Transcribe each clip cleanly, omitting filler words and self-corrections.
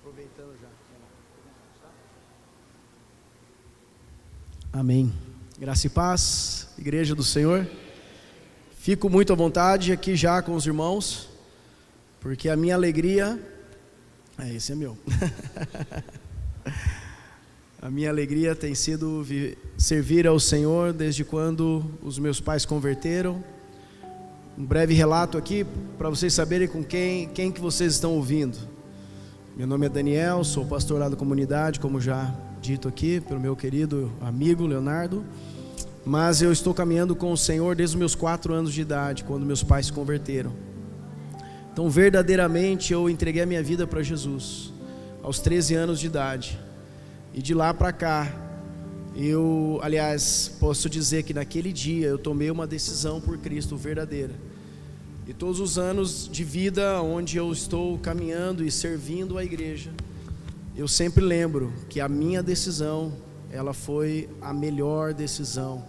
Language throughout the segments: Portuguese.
aproveitando já. Amém. Graça e paz, Igreja do Senhor. Fico muito à vontade aqui já com os irmãos, porque a minha alegria... esse é meu. A minha alegria tem sido servir ao Senhor desde quando os meus pais converteram. Um breve relato aqui para vocês saberem com quem que vocês estão ouvindo. Meu nome é Daniel, sou pastor lá da comunidade, como já dito aqui pelo meu querido amigo Leonardo. Mas eu estou caminhando com o Senhor desde os meus 4 anos de idade, quando meus pais se converteram. Então verdadeiramente eu entreguei a minha vida para Jesus aos 13 anos de idade. E de lá para cá, posso dizer que naquele dia eu tomei uma decisão por Cristo verdadeira. E todos os anos de vida onde eu estou caminhando e servindo a igreja, eu sempre lembro que a minha decisão, ela foi a melhor decisão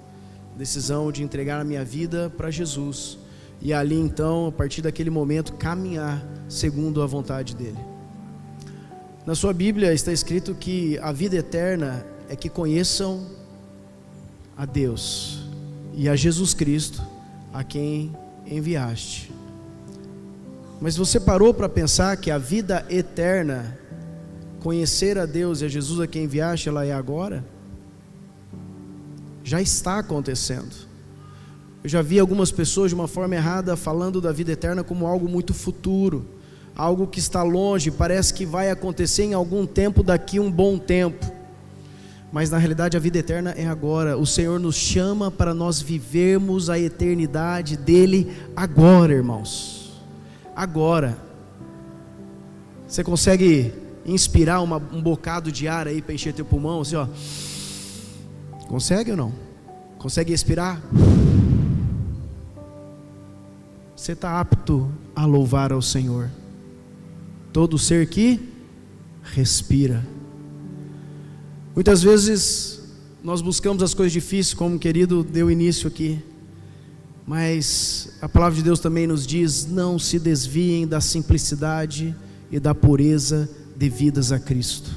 de entregar a minha vida para Jesus. E ali então, a partir daquele momento, caminhar segundo a vontade dele. Na sua Bíblia está escrito que a vida eterna é que conheçam a Deus e a Jesus Cristo, a quem enviaste. Mas você parou para pensar que a vida eterna, conhecer a Deus e a Jesus a quem enviaste, ela é agora? Já está acontecendo. Eu já vi algumas pessoas de uma forma errada falando da vida eterna como algo muito futuro, algo que está longe, parece que vai acontecer em algum tempo, daqui um bom tempo. Mas na realidade a vida eterna é agora. O Senhor nos chama para nós vivermos a eternidade dele agora, irmãos. Agora. Você consegue inspirar um bocado de ar aí para encher teu pulmão, assim, ó? Consegue ou não? Consegue respirar? Você está apto a louvar ao Senhor. Todo ser que respira. Muitas vezes nós buscamos as coisas difíceis, como o querido deu início aqui. Mas a palavra de Deus também nos diz: não se desviem da simplicidade e da pureza devidas a Cristo.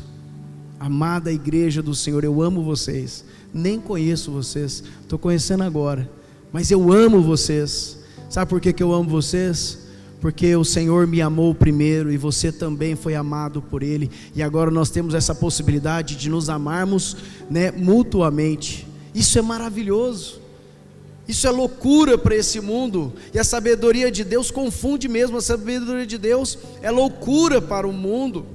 Amada igreja do Senhor, eu amo vocês. Nem conheço vocês, estou conhecendo agora, mas eu amo vocês. Sabe por que eu amo vocês? Porque o Senhor me amou primeiro e você também foi amado por Ele. E agora nós temos essa possibilidade de nos amarmos, mutuamente. Isso é maravilhoso. Isso é loucura para esse mundo. E a sabedoria de Deus confunde mesmo. A sabedoria de Deus é loucura para o mundo.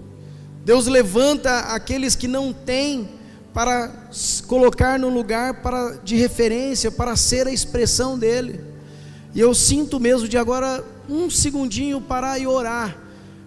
Deus levanta aqueles que não têm para colocar no lugar de referência, para ser a expressão dele. E eu sinto mesmo de agora um segundinho parar e orar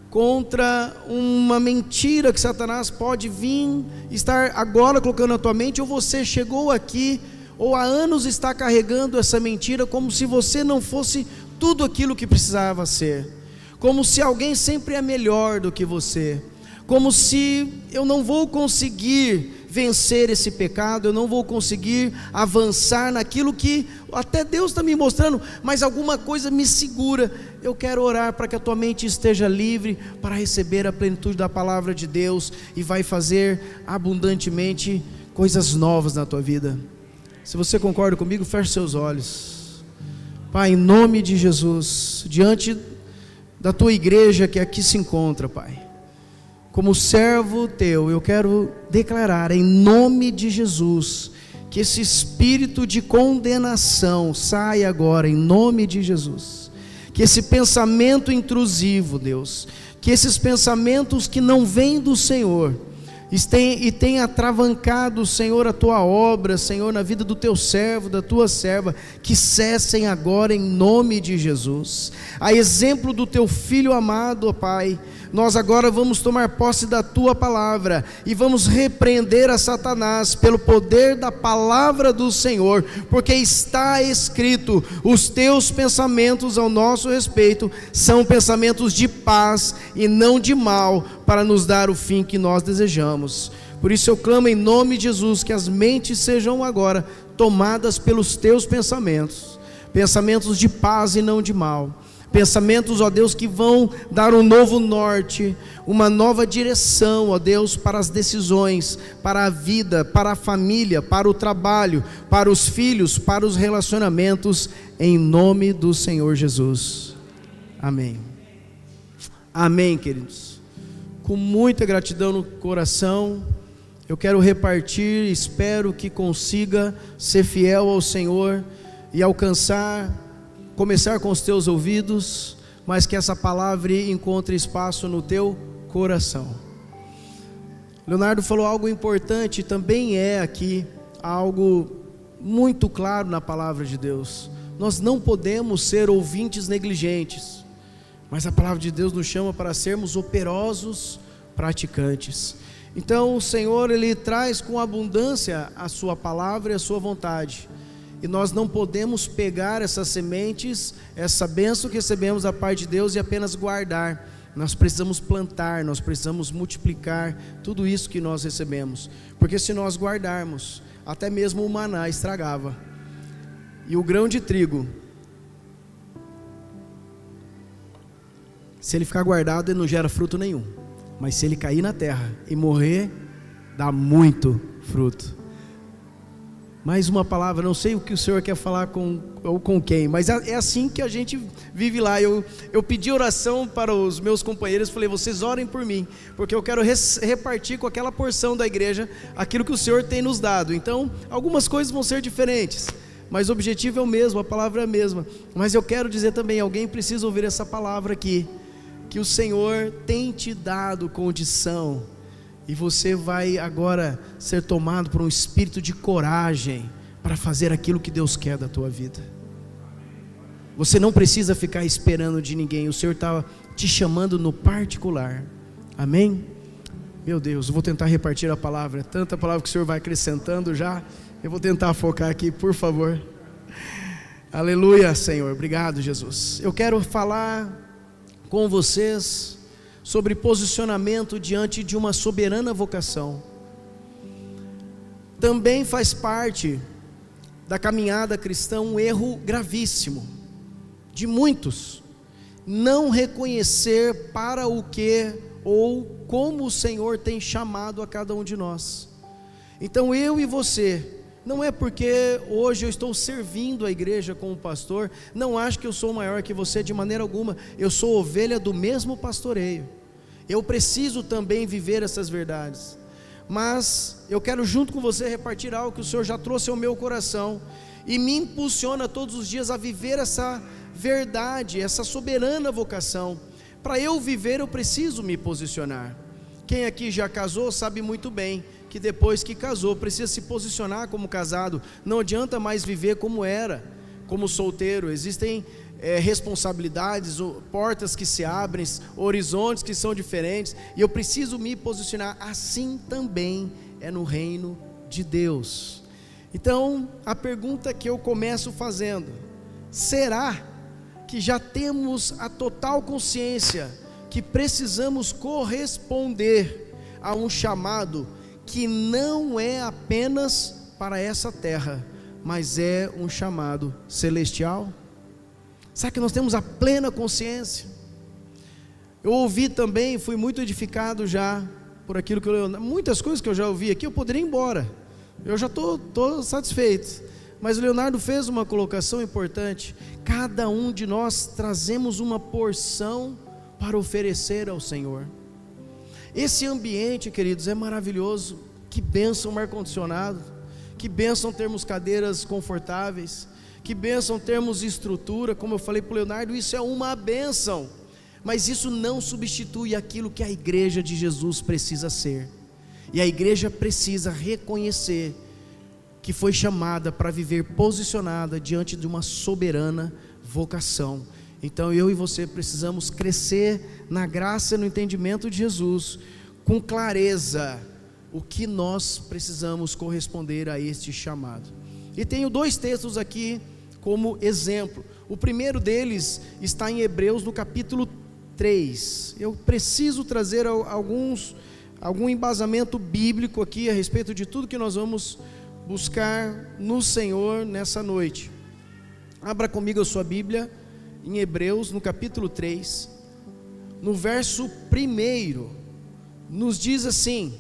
contra uma mentira que Satanás pode vir, estar agora colocando na tua mente, ou você chegou aqui, ou há anos está carregando essa mentira, como se você não fosse tudo aquilo que precisava ser, como se alguém sempre é melhor do que você, como se eu não vou conseguir vencer esse pecado, eu não vou conseguir avançar naquilo que até Deus está me mostrando, mas alguma coisa me segura. Eu quero orar para que a tua mente esteja livre para receber a plenitude da palavra de Deus e vai fazer abundantemente coisas novas na tua vida. Se você concorda comigo, feche seus olhos. Pai, em nome de Jesus, diante da tua igreja que aqui se encontra, Pai, como servo teu, eu quero declarar em nome de Jesus, que esse espírito de condenação saia agora em nome de Jesus, que esse pensamento intrusivo, Deus, que esses pensamentos que não vêm do Senhor, tenha atravancado, Senhor, a tua obra, Senhor, na vida do teu servo, da tua serva, que cessem agora em nome de Jesus. A exemplo do teu filho amado, ó Pai, nós agora vamos tomar posse da tua palavra e vamos repreender a Satanás pelo poder da palavra do Senhor, porque está escrito: os teus pensamentos ao nosso respeito são pensamentos de paz e não de mal, para nos dar o fim que nós desejamos. Por isso eu clamo em nome de Jesus que as mentes sejam agora tomadas pelos teus pensamentos, pensamentos de paz e não de mal. Pensamentos, ó Deus, que vão dar um novo norte, uma nova direção, ó Deus, para as decisões, para a vida, para a família, para o trabalho, para os filhos, para os relacionamentos, em nome do Senhor Jesus. Amém. Amém, queridos. Com muita gratidão no coração, eu quero repartir, espero que consiga ser fiel ao Senhor e começar com os teus ouvidos, mas que essa palavra encontre espaço no teu coração. Leonardo falou algo importante, também é aqui algo muito claro na palavra de Deus. Nós não podemos ser ouvintes negligentes, mas a palavra de Deus nos chama para sermos operosos praticantes. Então o Senhor, Ele traz com abundância a sua palavra e a sua vontade, e nós não podemos pegar essas sementes, essa bênção que recebemos da parte de Deus e apenas guardar. Nós precisamos plantar, nós precisamos multiplicar tudo isso que nós recebemos, porque se nós guardarmos, até mesmo o maná estragava, e o grão de trigo, se ele ficar guardado, ele não gera fruto nenhum, mas se ele cair na terra e morrer, dá muito fruto. Mais uma palavra, não sei o que o Senhor quer falar com quem, mas é assim que a gente vive lá. Eu pedi oração para os meus companheiros, falei, vocês orem por mim, porque eu quero repartir com aquela porção da igreja aquilo que o Senhor tem nos dado. Então, algumas coisas vão ser diferentes, mas o objetivo é o mesmo, a palavra é a mesma. Mas eu quero dizer também, alguém precisa ouvir essa palavra aqui, que o Senhor tem te dado condição, e você vai agora ser tomado por um espírito de coragem para fazer aquilo que Deus quer da tua vida. Você não precisa ficar esperando de ninguém, o Senhor está te chamando no particular. Amém? Meu Deus, eu vou tentar repartir a palavra, tanta palavra que o Senhor vai acrescentando já, eu vou tentar focar aqui, por favor. Aleluia, Senhor, obrigado, Jesus. Eu quero falar com vocês sobre posicionamento diante de uma soberana vocação. Também faz parte da caminhada cristã um erro gravíssimo de muitos, não reconhecer para o que ou como o Senhor tem chamado a cada um de nós. Então eu e você, não é porque hoje eu estou servindo a igreja como pastor, não acho que eu sou maior que você de maneira alguma, eu sou ovelha do mesmo pastoreio, eu preciso também viver essas verdades, mas eu quero junto com você repartir algo que o Senhor já trouxe ao meu coração, e me impulsiona todos os dias a viver essa verdade, essa soberana vocação. Para eu viver eu preciso me posicionar. Quem aqui já casou sabe muito bem que depois que casou precisa se posicionar como casado. Não adianta mais viver como era, como solteiro. Existem responsabilidades, portas que se abrem, horizontes que são diferentes, e eu preciso me posicionar. Assim também é no reino de Deus. Então a pergunta que eu começo fazendo: será que já temos a total consciência que precisamos corresponder a um chamado que não é apenas para essa terra, mas é um chamado celestial? Será que nós temos a plena consciência? Eu ouvi também, fui muito edificado já por aquilo que muitas coisas que eu já ouvi aqui, eu poderia ir embora, eu já estou satisfeito, mas o Leonardo fez uma colocação importante. Cada um de nós trazemos uma porção para oferecer ao Senhor. Esse ambiente, queridos, é maravilhoso. Que bênção um ar-condicionado, que bênção termos cadeiras confortáveis, que bênção termos estrutura. Como eu falei para o Leonardo, isso é uma bênção, mas isso não substitui aquilo que a igreja de Jesus precisa ser. E a igreja precisa reconhecer que foi chamada para viver posicionada diante de uma soberana vocação. Então eu e você precisamos crescer na graça e no entendimento de Jesus, com clareza, o que nós precisamos corresponder a este chamado. E tenho dois textos aqui como exemplo. O primeiro deles está em Hebreus, no capítulo 3. Eu preciso trazer algum embasamento bíblico aqui a respeito de tudo que nós vamos buscar no Senhor nessa noite. Abra comigo a sua Bíblia em Hebreus, no capítulo 3, no verso 1, nos diz assim: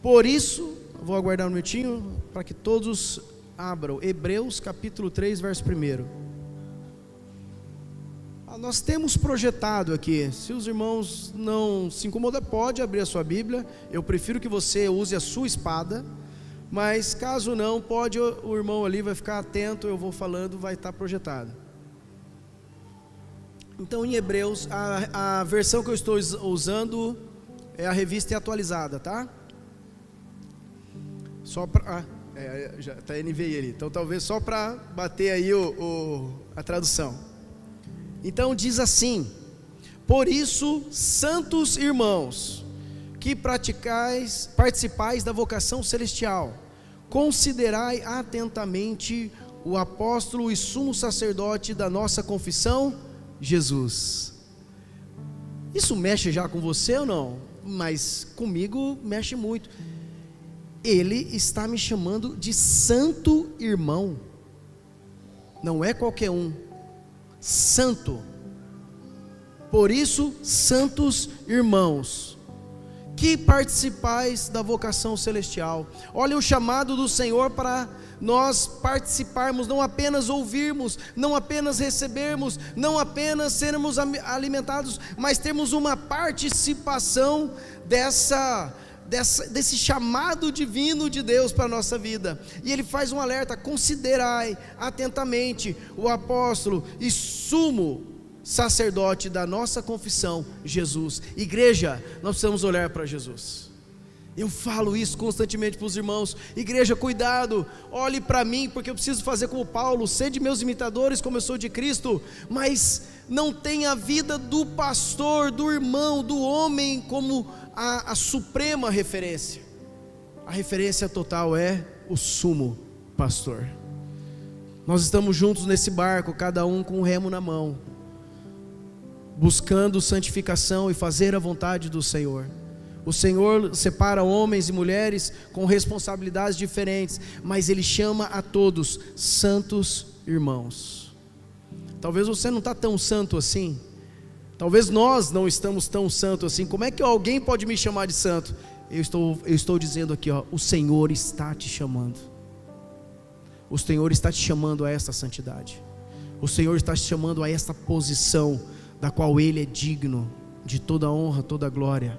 por isso, vou aguardar um minutinho para que todos abram, Hebreus capítulo 3, verso 1. Nós temos projetado aqui, se os irmãos não se incomodam, pode abrir a sua Bíblia, eu prefiro que você use a sua espada, mas caso não, pode, o irmão ali vai ficar atento, eu vou falando, vai estar projetado. Então em Hebreus, a versão que eu estou usando é a revista atualizada, tá? Só para, já está NVI ali, então talvez só para bater aí a tradução. Então diz assim: por isso, santos irmãos, que participais da vocação celestial, considerai atentamente o apóstolo e sumo sacerdote da nossa confissão, Jesus. Isso mexe já com você ou não? Mas comigo mexe muito. Ele está me chamando de santo irmão, não é qualquer um, santo. Por isso, santos irmãos, que participais da vocação celestial. Olha o chamado do Senhor para nós participarmos, não apenas ouvirmos, não apenas recebermos, não apenas sermos alimentados, mas termos uma participação desse chamado divino de Deus para a nossa vida. E ele faz um alerta: considerai atentamente o apóstolo e sumo sacerdote da nossa confissão, Jesus. Igreja, nós precisamos olhar para Jesus. Eu falo isso constantemente para os irmãos: igreja, cuidado, olhe para mim, porque eu preciso fazer como Paulo, sede meus imitadores como eu sou de Cristo, mas não tem a vida do pastor, do irmão, do homem como a suprema referência. A referência total é o sumo pastor. Nós estamos juntos nesse barco, cada um com um remo na mão, buscando santificação e fazer a vontade do Senhor. O Senhor separa homens e mulheres com responsabilidades diferentes, mas Ele chama a todos santos irmãos. Talvez você não está tão santo assim, talvez nós não estamos tão santos assim. Como é que alguém pode me chamar de santo? Eu estou dizendo aqui, o Senhor está te chamando. O Senhor está te chamando a esta santidade. O Senhor está te chamando a esta posição da qual Ele é digno de toda honra, toda glória.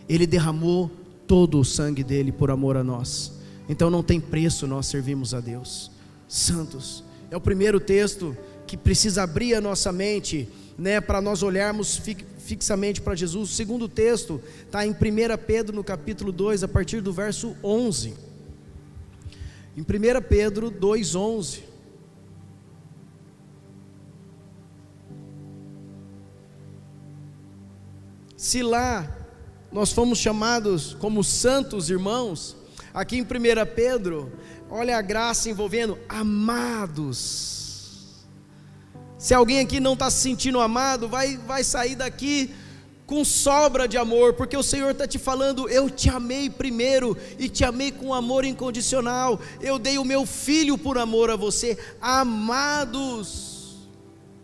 Ele derramou todo o sangue dele por amor a nós. Então não tem preço nós servirmos a Deus. Santos, é o primeiro texto que precisa abrir a nossa mente, para nós olharmos fixamente para Jesus. O segundo texto está em 1 Pedro, no capítulo 2, a partir do verso 11. Em 1 Pedro 2:11. Se lá nós fomos chamados como santos irmãos, aqui em 1 Pedro, olha a graça envolvendo amados. Se alguém aqui não está se sentindo amado, vai sair daqui com sobra de amor, porque o Senhor está te falando: eu te amei primeiro, e te amei com amor incondicional, eu dei o meu filho por amor a você. Amados,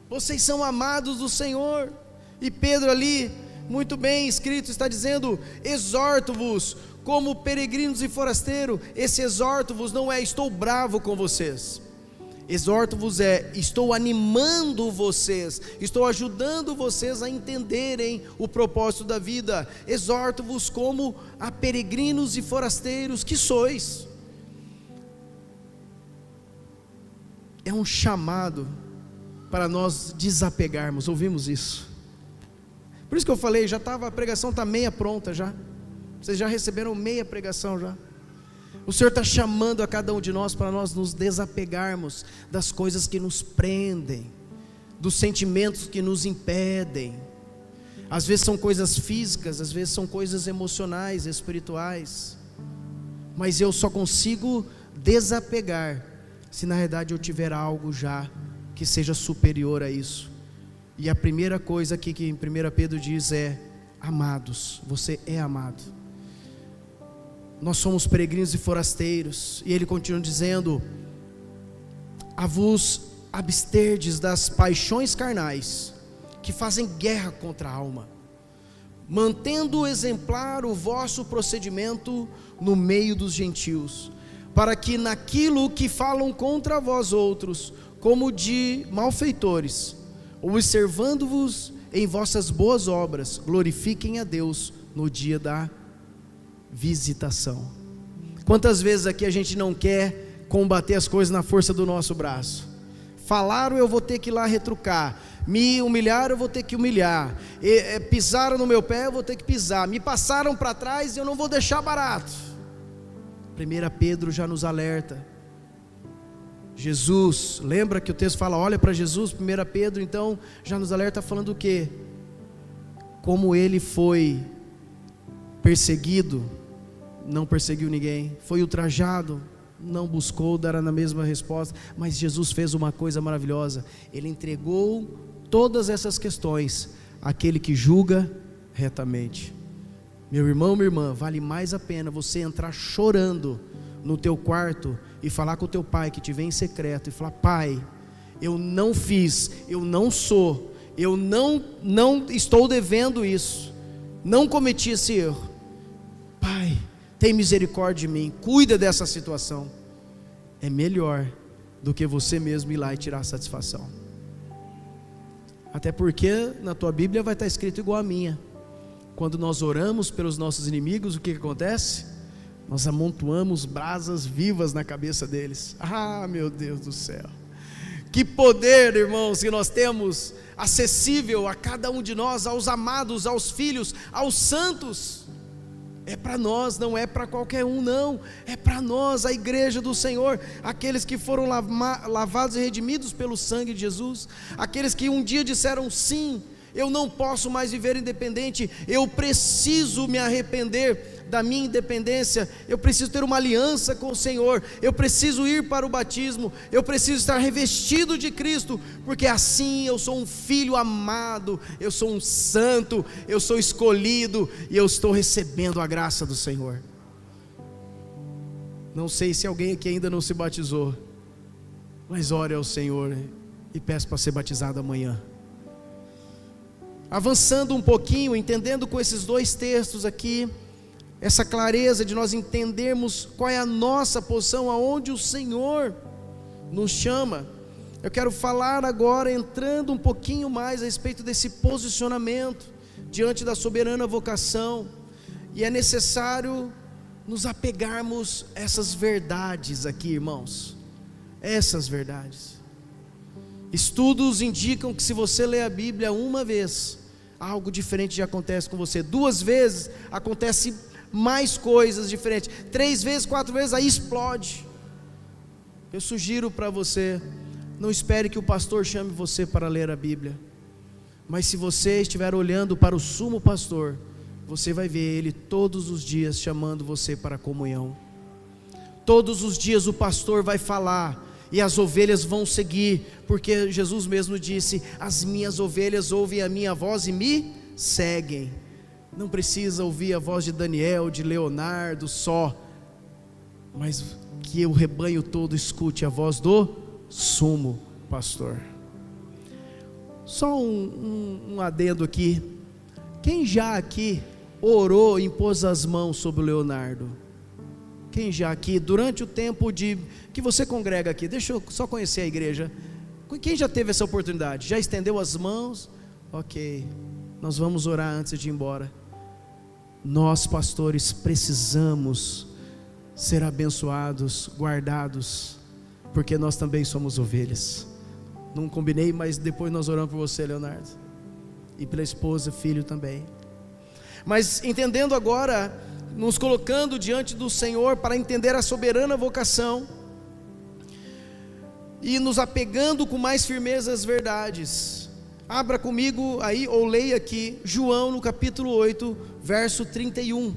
vocês são amados do Senhor. E Pedro ali, muito bem escrito, está dizendo: exorto-vos como peregrinos e forasteiros. Esse exorto-vos não é estou bravo com vocês, exorto-vos estou animando vocês, estou ajudando vocês a entenderem o propósito da vida. Exorto-vos como a peregrinos e forasteiros que sois. É um chamado para nós desapegarmos. Ouvimos isso? Por isso que eu falei, a pregação está meia pronta já. Vocês já receberam meia pregação já. O Senhor está chamando a cada um de nós para nós nos desapegarmos das coisas que nos prendem, dos sentimentos que nos impedem. Às vezes são coisas físicas, às vezes são coisas emocionais, espirituais. Mas eu só consigo desapegar se na realidade eu tiver algo já que seja superior a isso. E a primeira coisa aqui que em 1 Pedro diz é: amados, você é amado. Nós somos peregrinos e forasteiros. E ele continua dizendo: a vos absterdes das paixões carnais, que fazem guerra contra a alma, mantendo exemplar o vosso procedimento no meio dos gentios, para que naquilo que falam contra vós outros, como de malfeitores, observando-vos em vossas boas obras, glorifiquem a Deus no dia da visitação. Quantas vezes aqui a gente não quer combater as coisas na força do nosso braço? Falaram, eu vou ter que ir lá retrucar. Me humilharam, eu vou ter que humilhar. Pisaram no meu pé, eu vou ter que pisar. Me passaram para trás, eu não vou deixar barato. 1 Pedro já nos alerta. Jesus, lembra que o texto fala, olha para Jesus, 1 Pedro então já nos alerta falando o quê? Como ele foi perseguido, não perseguiu ninguém, foi ultrajado, não buscou dar a mesma resposta, mas Jesus fez uma coisa maravilhosa, ele entregou todas essas questões àquele que julga retamente. Meu irmão, minha irmã, vale mais a pena você entrar chorando no teu quarto e falar com o teu pai que te vê em secreto e falar, pai, eu não fiz, eu não sou, eu não estou devendo isso, não cometi esse erro, pai, tem misericórdia de mim, cuida dessa situação. É melhor do que você mesmo ir lá e tirar a satisfação. Até porque na tua Bíblia vai estar escrito igual a minha. Quando nós oramos pelos nossos inimigos, o que acontece? Nós amontoamos brasas vivas na cabeça deles. Ah, meu Deus do céu, que poder, irmãos, que nós temos acessível a cada um de nós, aos amados, aos filhos, aos santos. É para nós, não é para qualquer um, não. É para nós, a igreja do Senhor, aqueles que foram lavados e redimidos pelo sangue de Jesus, aqueles que um dia disseram sim, eu não posso mais viver independente, eu preciso me arrepender da minha independência, eu preciso ter uma aliança com o Senhor, eu preciso ir para o batismo, eu preciso estar revestido de Cristo, porque assim eu sou um filho amado, eu sou um santo, eu sou escolhido e eu estou recebendo a graça do Senhor. Não sei se alguém aqui ainda não se batizou, mas ore ao Senhor e peça para ser batizado amanhã. Avançando um pouquinho, entendendo com esses dois textos aqui, essa clareza de nós entendermos qual é a nossa posição, aonde o Senhor nos chama. Eu quero falar agora, entrando um pouquinho mais a respeito desse posicionamento diante da soberana vocação, e é necessário nos apegarmos a essas verdades aqui, irmãos, essas verdades. Estudos indicam que se você ler a Bíblia uma vez, algo diferente já acontece com você. 2 vezes, acontece mais coisas diferentes. 3 vezes, 4 vezes, aí explode. Eu sugiro para você, não espere que o pastor chame você para ler a Bíblia, mas se você estiver olhando para o sumo pastor, você vai ver ele todos os dias chamando você para a comunhão. Todos os dias o pastor vai falar e as ovelhas vão seguir, porque Jesus mesmo disse, as minhas ovelhas ouvem a minha voz e me seguem. Não precisa ouvir a voz de Daniel, de Leonardo só, mas que o rebanho todo escute a voz do sumo pastor. Só um adendo aqui, quem já aqui orou e impôs as mãos sobre o Leonardo? Quem já aqui, durante o tempo que você congrega aqui, deixa eu só conhecer a igreja, quem já teve essa oportunidade? Já estendeu as mãos? Ok, nós vamos orar antes de ir embora. Nós pastores precisamos ser abençoados, guardados, porque nós também somos ovelhas. Não combinei, mas depois nós oramos por você, Leonardo, e pela esposa, filho também. Mas entendendo agora, nos colocando diante do Senhor para entender a soberana vocação e nos apegando com mais firmeza às verdades. Abra comigo aí, ou leia aqui, João no capítulo 8, verso 31.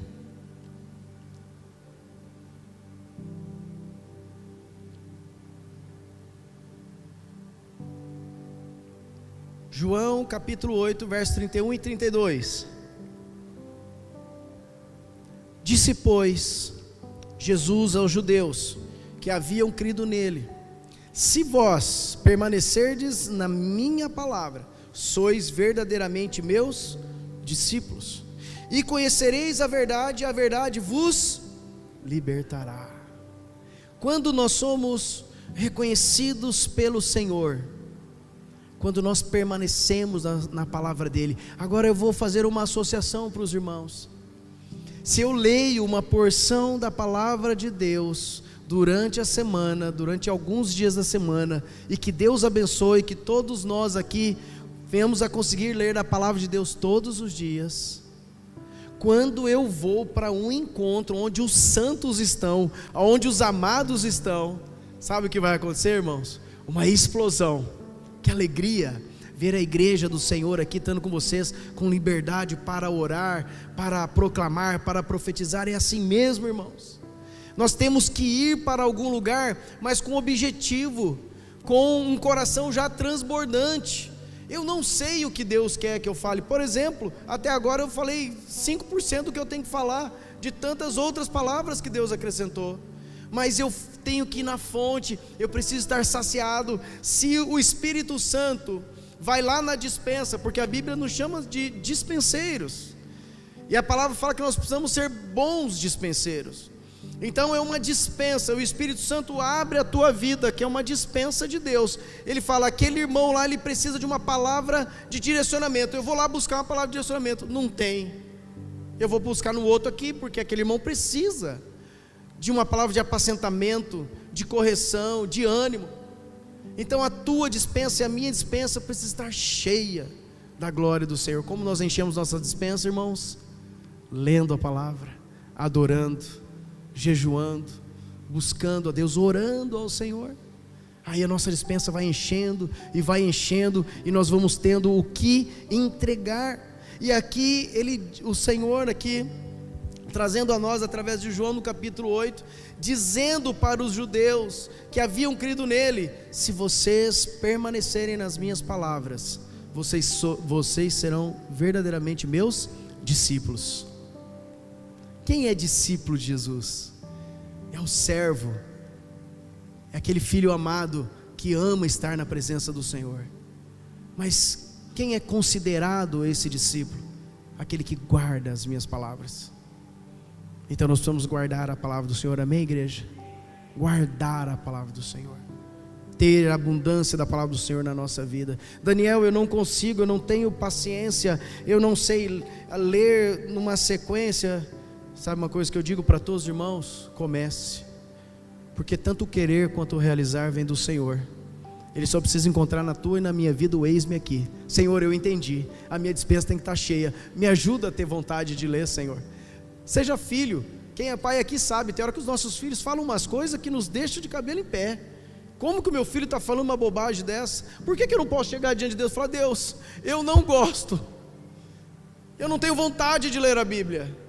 João capítulo 8, verso 31 e 32. Disse, pois, Jesus aos judeus que haviam crido nele: Se vós permanecerdes na minha palavra, sois verdadeiramente meus discípulos, e conhecereis a verdade vos libertará. Quando nós somos reconhecidos pelo Senhor, quando nós permanecemos na palavra dele. Agora eu vou fazer uma associação para os irmãos. Se eu leio uma porção da palavra de Deus durante a semana, durante alguns dias da semana, e que Deus abençoe, que todos nós aqui venhamos a conseguir ler a palavra de Deus todos os dias. Quando eu vou para um encontro onde os santos estão, onde os amados estão, sabe o que vai acontecer, irmãos? Uma explosão. Que alegria ver a igreja do Senhor aqui estando com vocês, com liberdade para orar, para proclamar, para profetizar. É assim mesmo, irmãos. Nós temos que ir para algum lugar, mas com objetivo, com um coração já transbordante. Eu não sei o que Deus quer que eu fale. Por exemplo, até agora eu falei 5% do que eu tenho que falar, de tantas outras palavras que Deus acrescentou. Mas eu tenho que ir na fonte, eu preciso estar saciado. Se o Espírito Santo vai lá na dispensa, porque a Bíblia nos chama de dispenseiros, e a palavra fala que nós precisamos ser bons dispenseiros. Então é uma dispensa, o Espírito Santo abre a tua vida, que é uma dispensa de Deus. Ele fala, aquele irmão lá, ele precisa de uma palavra de direcionamento. Eu vou lá buscar uma palavra de direcionamento, não tem. Eu vou buscar no outro aqui, porque aquele irmão precisa de uma palavra de apacentamento, de correção, de ânimo. Então a tua dispensa e a minha dispensa precisa estar cheia da glória do Senhor. Como nós enchemos nossa dispensa, irmãos? Lendo a palavra, adorando, jejuando, buscando a Deus, orando ao Senhor. Aí a nossa dispensa vai enchendo, e nós vamos tendo o que entregar. E aqui o Senhor aqui trazendo a nós através de João no capítulo 8, dizendo para os judeus que haviam crido nele: se vocês permanecerem nas minhas palavras, vocês serão verdadeiramente meus discípulos. Quem é discípulo de Jesus? É o servo, é aquele filho amado que ama estar na presença do Senhor. Mas quem é considerado esse discípulo? Aquele que guarda as minhas palavras. Então nós precisamos guardar a palavra do Senhor, amém, igreja? Guardar a palavra do Senhor, ter a abundância da palavra do Senhor na nossa vida. Daniel, eu não consigo, eu não tenho paciência, eu não sei ler numa sequência. Sabe uma coisa que eu digo para todos os irmãos? Comece, porque tanto o querer quanto o realizar vem do Senhor. Ele só precisa encontrar na tua e na minha vida o eis-me aqui. Senhor, eu entendi, a minha dispensa tem que estar cheia, me ajuda a ter vontade de ler, Senhor. Seja filho, quem é pai aqui sabe, tem hora que os nossos filhos falam umas coisas que nos deixam de cabelo em pé. Como que o meu filho está falando uma bobagem dessa? Por que eu não posso chegar diante de Deus e falar: Deus, eu não gosto, eu não tenho vontade de ler a Bíblia?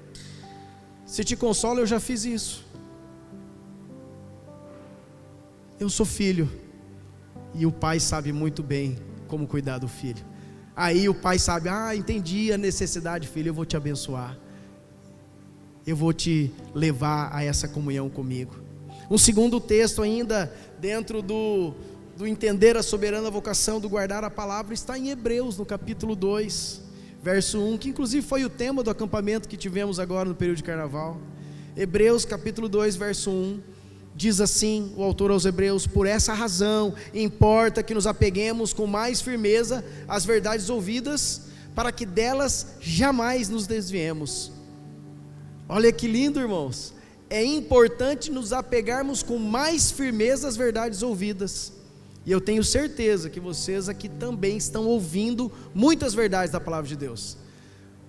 Se te consola, eu já fiz isso. Eu sou filho, e o pai sabe muito bem como cuidar do filho. Aí o pai sabe: entendi a necessidade, filho, eu vou te abençoar, eu vou te levar a essa comunhão comigo. Um segundo texto ainda, dentro do entender a soberana vocação, do guardar a palavra, está em Hebreus, no capítulo 2, verso 1, que inclusive foi o tema do acampamento que tivemos agora no período de carnaval. Hebreus capítulo 2, verso 1, diz assim o autor aos Hebreus: por essa razão importa que nos apeguemos com mais firmeza às verdades ouvidas, para que delas jamais nos desviemos. Olha que lindo, irmãos. É importante nos apegarmos com mais firmeza às verdades ouvidas. E eu tenho certeza que vocês aqui também estão ouvindo muitas verdades da palavra de Deus.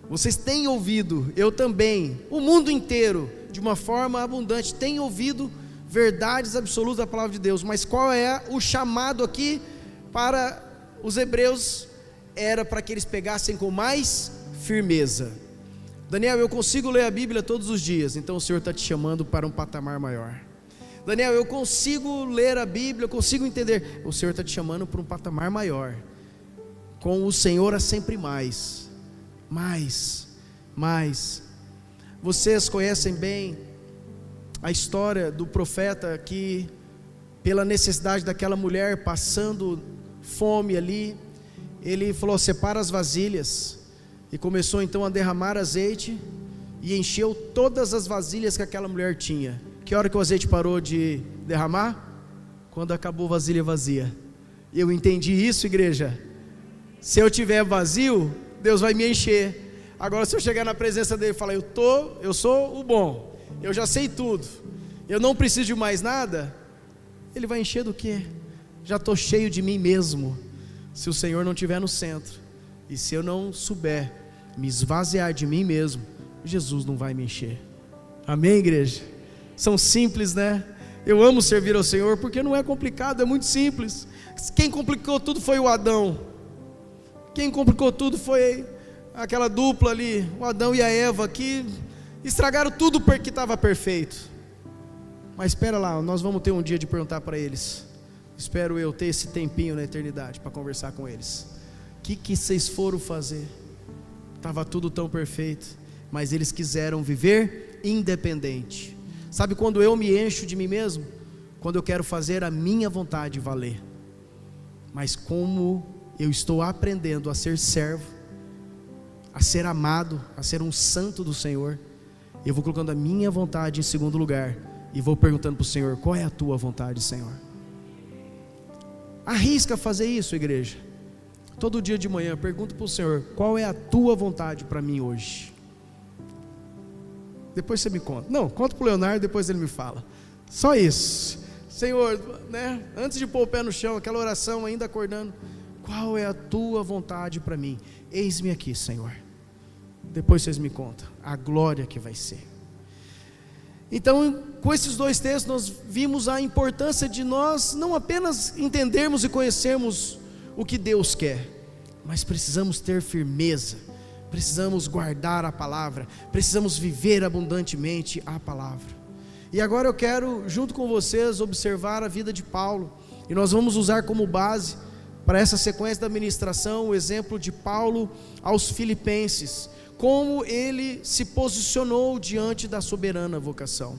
Vocês têm ouvido, eu também, o mundo inteiro, de uma forma abundante, tem ouvido verdades absolutas da palavra de Deus. Mas qual é o chamado aqui para os hebreus? Era para que eles pegassem com mais firmeza. Daniel, eu consigo ler a Bíblia todos os dias, então o Senhor está te chamando para um patamar maior. Daniel, eu consigo ler a Bíblia, eu consigo entender, o Senhor está te chamando para um patamar maior. Com o Senhor há sempre mais. Vocês conhecem bem a história do profeta que pela necessidade daquela mulher passando fome ali, ele falou: separa as vasilhas, e começou então a derramar azeite, e encheu todas as vasilhas que aquela mulher tinha. Que hora que o azeite parou de derramar? Quando acabou a vasilha vazia. Eu entendi isso, igreja. Se eu tiver vazio, Deus vai me encher. Agora, se eu chegar na presença dele e falar: eu sou o bom, eu já sei tudo, eu não preciso de mais nada, ele vai encher do quê? Já estou cheio de mim mesmo. Se o Senhor não estiver no centro, e se eu não souber me esvaziar de mim mesmo, Jesus não vai me encher. Amém, igreja? São simples, né? Eu amo servir ao Senhor porque não é complicado, é muito simples. Quem complicou tudo foi o Adão. Quem complicou tudo foi aquela dupla ali, o Adão e a Eva, que estragaram tudo porque estava perfeito. Mas espera lá, nós vamos ter um dia de perguntar para eles. Espero eu ter esse tempinho na eternidade para conversar com eles. O que vocês foram fazer? Estava tudo tão perfeito, mas eles quiseram viver independente. Sabe quando eu me encho de mim mesmo? Quando eu quero fazer a minha vontade valer. Mas como eu estou aprendendo a ser servo, a ser amado, a ser um santo do Senhor, eu vou colocando a minha vontade em segundo lugar, e vou perguntando para o Senhor: qual é a tua vontade, Senhor? Arrisca fazer isso, igreja. Todo dia de manhã pergunta para o Senhor: qual é a tua vontade para mim hoje? Depois você me conta. Não, conta para o Leonardo, depois ele me fala. Só isso. Senhor, né? Antes de pôr o pé no chão, aquela oração ainda acordando: qual é a tua vontade para mim? Eis-me aqui, Senhor. Depois vocês me contam a glória que vai ser. Então, com esses dois textos, nós vimos a importância de nós não apenas entendermos e conhecermos o que Deus quer, mas precisamos ter firmeza, precisamos guardar a palavra, precisamos viver abundantemente a palavra. E agora eu quero, junto com vocês, observar a vida de Paulo, e nós vamos usar como base para essa sequência da ministração o exemplo de Paulo aos Filipenses, como ele se posicionou diante da soberana vocação.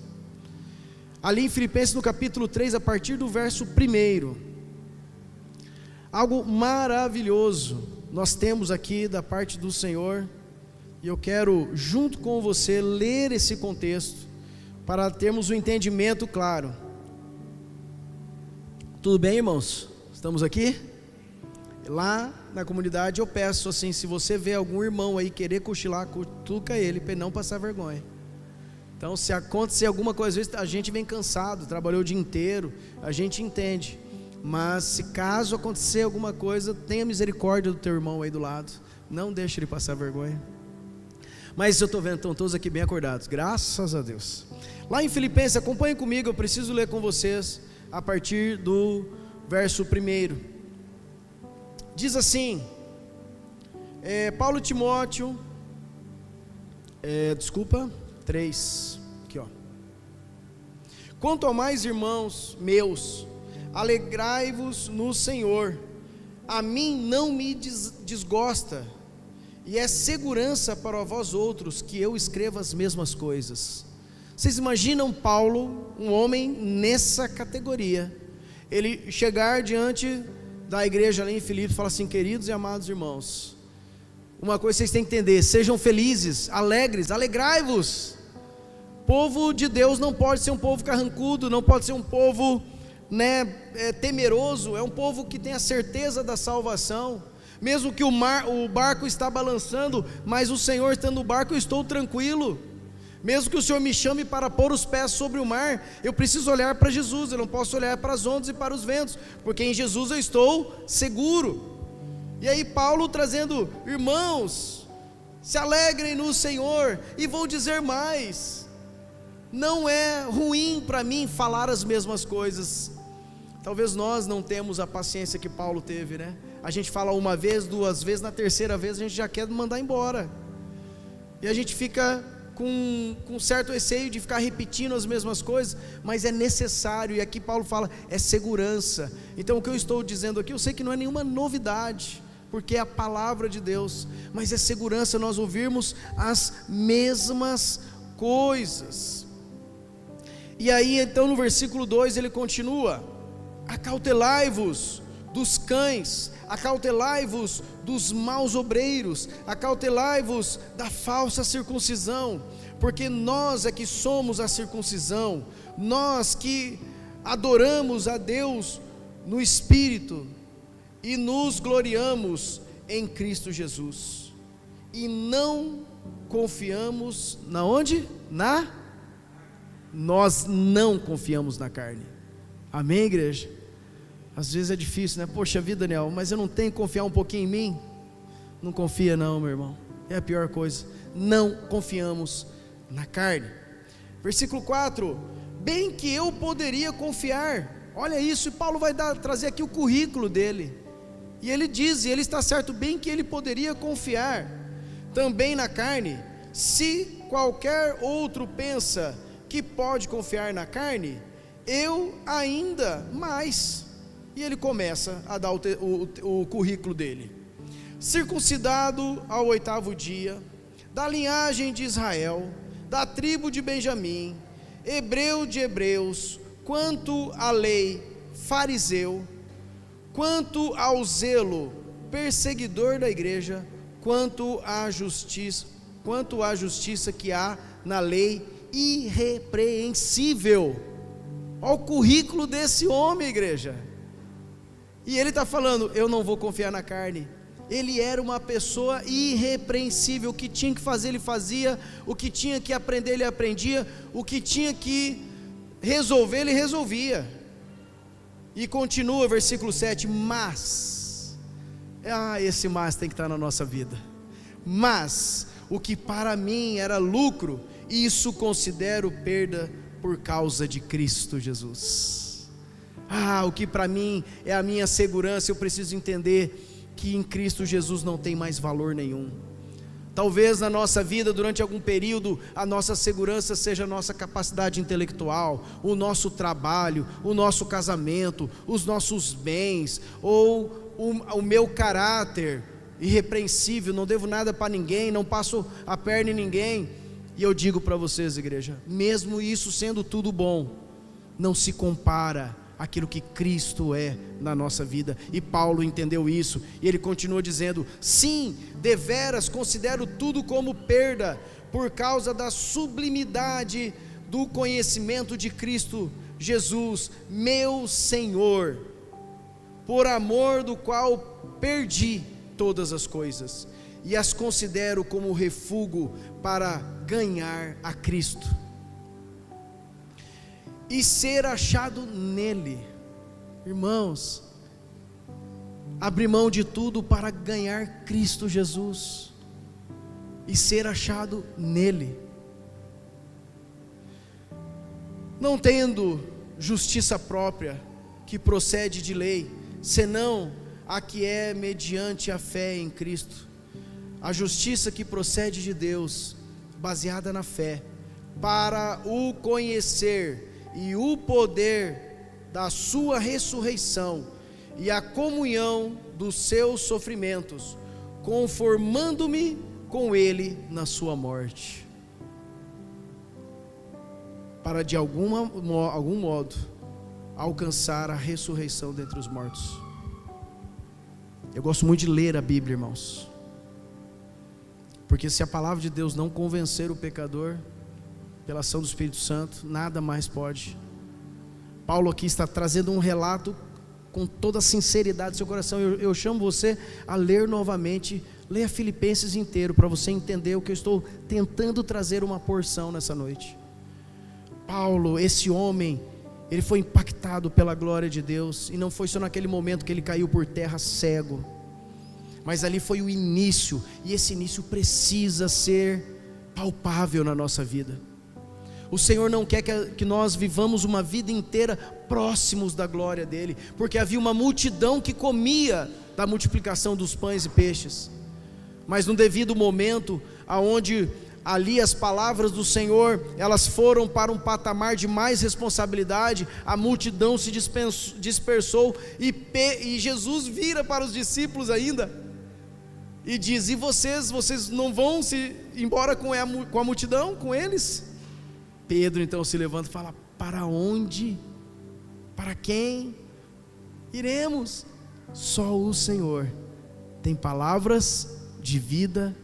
Ali em Filipenses, no capítulo 3, a partir do verso 1, algo maravilhoso nós temos aqui da parte do Senhor, e eu quero, junto com você, ler esse contexto, para termos um entendimento claro. Tudo bem, irmãos? Estamos aqui? Lá na comunidade eu peço assim: se você vê algum irmão aí querer cochilar, cutuca ele para ele não passar vergonha. Então, se acontecer alguma coisa, às vezes a gente vem cansado, trabalhou o dia inteiro, a gente entende, mas se caso acontecer alguma coisa, tenha misericórdia do teu irmão aí do lado, não deixe ele passar vergonha. Mas eu estou vendo, estão todos aqui bem acordados, graças a Deus. Lá em Filipenses, acompanhem comigo, eu preciso ler com vocês a partir do verso 1. Diz assim, Paulo e Timóteo, 3, aqui ó. Quanto ao mais, irmãos meus, alegrai-vos no Senhor. A mim não me desgosta, e é segurança para vós outros que eu escreva as mesmas coisas. Vocês imaginam Paulo, um homem nessa categoria, ele chegar diante da igreja ali em Filipos e falar assim: queridos e amados irmãos, uma coisa vocês têm que entender, sejam felizes, alegres, alegrai-vos. Povo de Deus não pode ser um povo carrancudo, não pode ser um povo temeroso, é um povo que tem a certeza da salvação. Mesmo que o barco está balançando, mas o Senhor estando no barco, eu estou tranquilo. Mesmo que o Senhor me chame para pôr os pés sobre o mar, eu preciso olhar para Jesus, eu não posso olhar para as ondas e para os ventos, porque em Jesus eu estou seguro. E aí Paulo trazendo: irmãos, se alegrem no Senhor. E vou dizer mais, não é ruim para mim falar as mesmas coisas. Talvez nós não temos a paciência que Paulo teve, né? A gente fala uma vez, duas vezes, na terceira vez a gente já quer mandar embora, e a gente fica com certo receio de ficar repetindo as mesmas coisas, mas é necessário, e aqui Paulo fala, é segurança. Então o que eu estou dizendo aqui, eu sei que não é nenhuma novidade, porque é a palavra de Deus, mas é segurança nós ouvirmos as mesmas coisas. E aí então no versículo 2 ele continua: Acautelai-vos dos cães, acautelai-vos dos maus obreiros, acautelai-vos da falsa circuncisão, porque nós é que somos a circuncisão, nós que adoramos a Deus no Espírito e nos gloriamos em Cristo Jesus, e não confiamos na onde? Nós não confiamos na carne. Amém, igreja? Às vezes é difícil, né? Poxa vida, Daniel, mas eu não tenho que confiar um pouquinho em mim? Não confia não, meu irmão, é a pior coisa. Não confiamos na carne. Versículo 4: bem que eu poderia confiar. Olha isso, e Paulo vai trazer aqui o currículo dele, e ele diz, e ele está certo, bem que ele poderia confiar também na carne. Se qualquer outro pensa que pode confiar na carne, eu ainda mais. E ele começa a dar o currículo dele: circuncidado ao 8º dia, da linhagem de Israel, da tribo de Benjamim, hebreu de hebreus, quanto à lei, fariseu, quanto ao zelo, perseguidor da igreja, quanto à justiça que há na lei, irrepreensível. Olha o currículo desse homem, igreja. E ele está falando: eu não vou confiar na carne. Ele era uma pessoa irrepreensível. O que tinha que fazer ele fazia, o que tinha que aprender ele aprendia, o que tinha que resolver ele resolvia. E continua versículo 7: mas, esse mas tem que estar na nossa vida. Mas o que para mim era lucro, isso considero perda por causa de Cristo Jesus. O que para mim é a minha segurança, eu preciso entender que em Cristo Jesus não tem mais valor nenhum. Talvez na nossa vida, durante algum período, a nossa segurança seja a nossa capacidade intelectual, o nosso trabalho, o nosso casamento, os nossos bens, ou o meu caráter irrepreensível, não devo nada para ninguém, não passo a perna em ninguém. E eu digo para vocês, igreja, mesmo isso sendo tudo bom, não se compara aquilo que Cristo é na nossa vida. E Paulo entendeu isso, e ele continua dizendo: sim, deveras considero tudo como perda, por causa da sublimidade do conhecimento de Cristo Jesus, meu Senhor, por amor do qual perdi todas as coisas, e as considero como refúgio para ganhar a Cristo, e ser achado nele. Irmãos, abrir mão de tudo para ganhar Cristo Jesus, e ser achado nele, não tendo justiça própria que procede de lei, senão a que é mediante a fé em Cristo, a justiça que procede de Deus, baseada na fé, para o conhecer e o poder da sua ressurreição e a comunhão dos seus sofrimentos, conformando-me com ele na sua morte, para de algum modo alcançar a ressurreição dentre os mortos. Eu gosto muito de ler a Bíblia, irmãos, porque se a palavra de Deus não convencer o pecador, pela ação do Espírito Santo, nada mais pode. Paulo aqui está trazendo um relato com toda a sinceridade do seu coração. Eu chamo você a ler novamente, leia Filipenses inteiro, para você entender o que eu estou tentando trazer uma porção nessa noite. Paulo, esse homem, ele foi impactado pela glória de Deus, e não foi só naquele momento que ele caiu por terra cego, mas ali foi o início, e esse início precisa ser palpável na nossa vida. O Senhor não quer que nós vivamos uma vida inteira próximos da glória dele, porque havia uma multidão que comia da multiplicação dos pães e peixes, mas no devido momento, aonde ali as palavras do Senhor, elas foram para um patamar de mais responsabilidade, a multidão se dispersou, e Jesus vira para os discípulos ainda, e diz: e vocês não vão se embora com a multidão, com eles? Pedro então se levanta e fala: para onde? Para quem? Iremos. Só o Senhor tem palavras de vida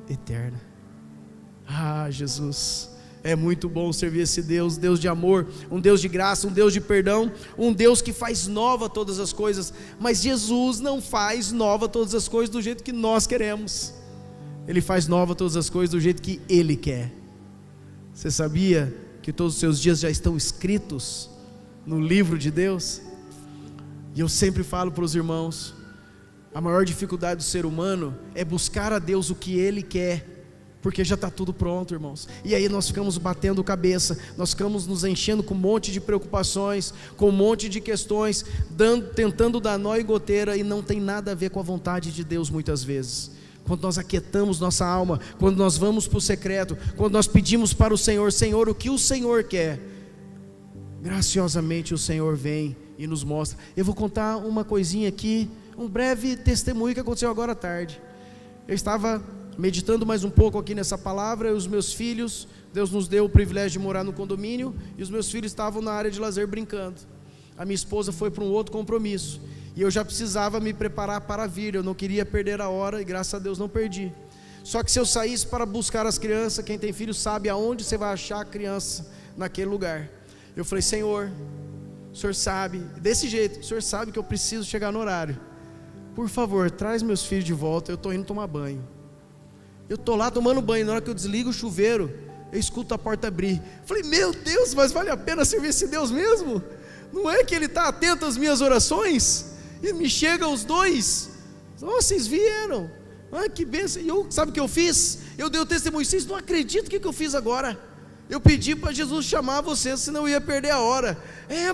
eterna. Ah, Jesus, é muito bom servir esse Deus, Deus de amor, um Deus de graça, um Deus de perdão, um Deus que faz nova todas as coisas. Mas Jesus não faz nova todas as coisas do jeito que nós queremos. Ele faz nova todas as coisas do jeito que Ele quer. Você sabia que todos os seus dias já estão escritos no livro de Deus? E eu sempre falo para os irmãos, a maior dificuldade do ser humano é buscar a Deus o que Ele quer, porque já está tudo pronto, irmãos. E aí nós ficamos batendo cabeça, nós ficamos nos enchendo com um monte de preocupações, com um monte de questões, tentando dar nó e goteira, e não tem nada a ver com a vontade de Deus muitas vezes. Quando nós aquietamos nossa alma, quando nós vamos para o secreto, quando nós pedimos para o Senhor, Senhor, o que o Senhor quer, graciosamente o Senhor vem e nos mostra. Eu vou contar uma coisinha aqui, um breve testemunho que aconteceu agora à tarde. Eu estava meditando mais um pouco aqui nessa palavra, e os meus filhos, Deus nos deu o privilégio de morar no condomínio, e os meus filhos estavam na área de lazer brincando. A minha esposa foi para um outro compromisso, e eu já precisava me preparar para vir, eu não queria perder a hora, e graças a Deus não perdi. Só que se eu saísse para buscar as crianças, quem tem filho sabe aonde você vai achar a criança naquele lugar. Eu falei, Senhor, o Senhor sabe, desse jeito, o Senhor sabe que eu preciso chegar no horário, por favor, traz meus filhos de volta, eu estou indo tomar banho. Eu estou lá tomando banho, na hora que eu desligo o chuveiro, eu escuto a porta abrir. Falei, meu Deus, mas vale a pena servir esse Deus mesmo? Não é que Ele está atento às minhas orações? E me chegam os dois, vocês vieram, que bênção. E eu, sabe o que eu fiz? Eu dei o testemunho, vocês não acreditam o que eu fiz agora? Eu pedi para Jesus chamar vocês, senão eu ia perder a hora.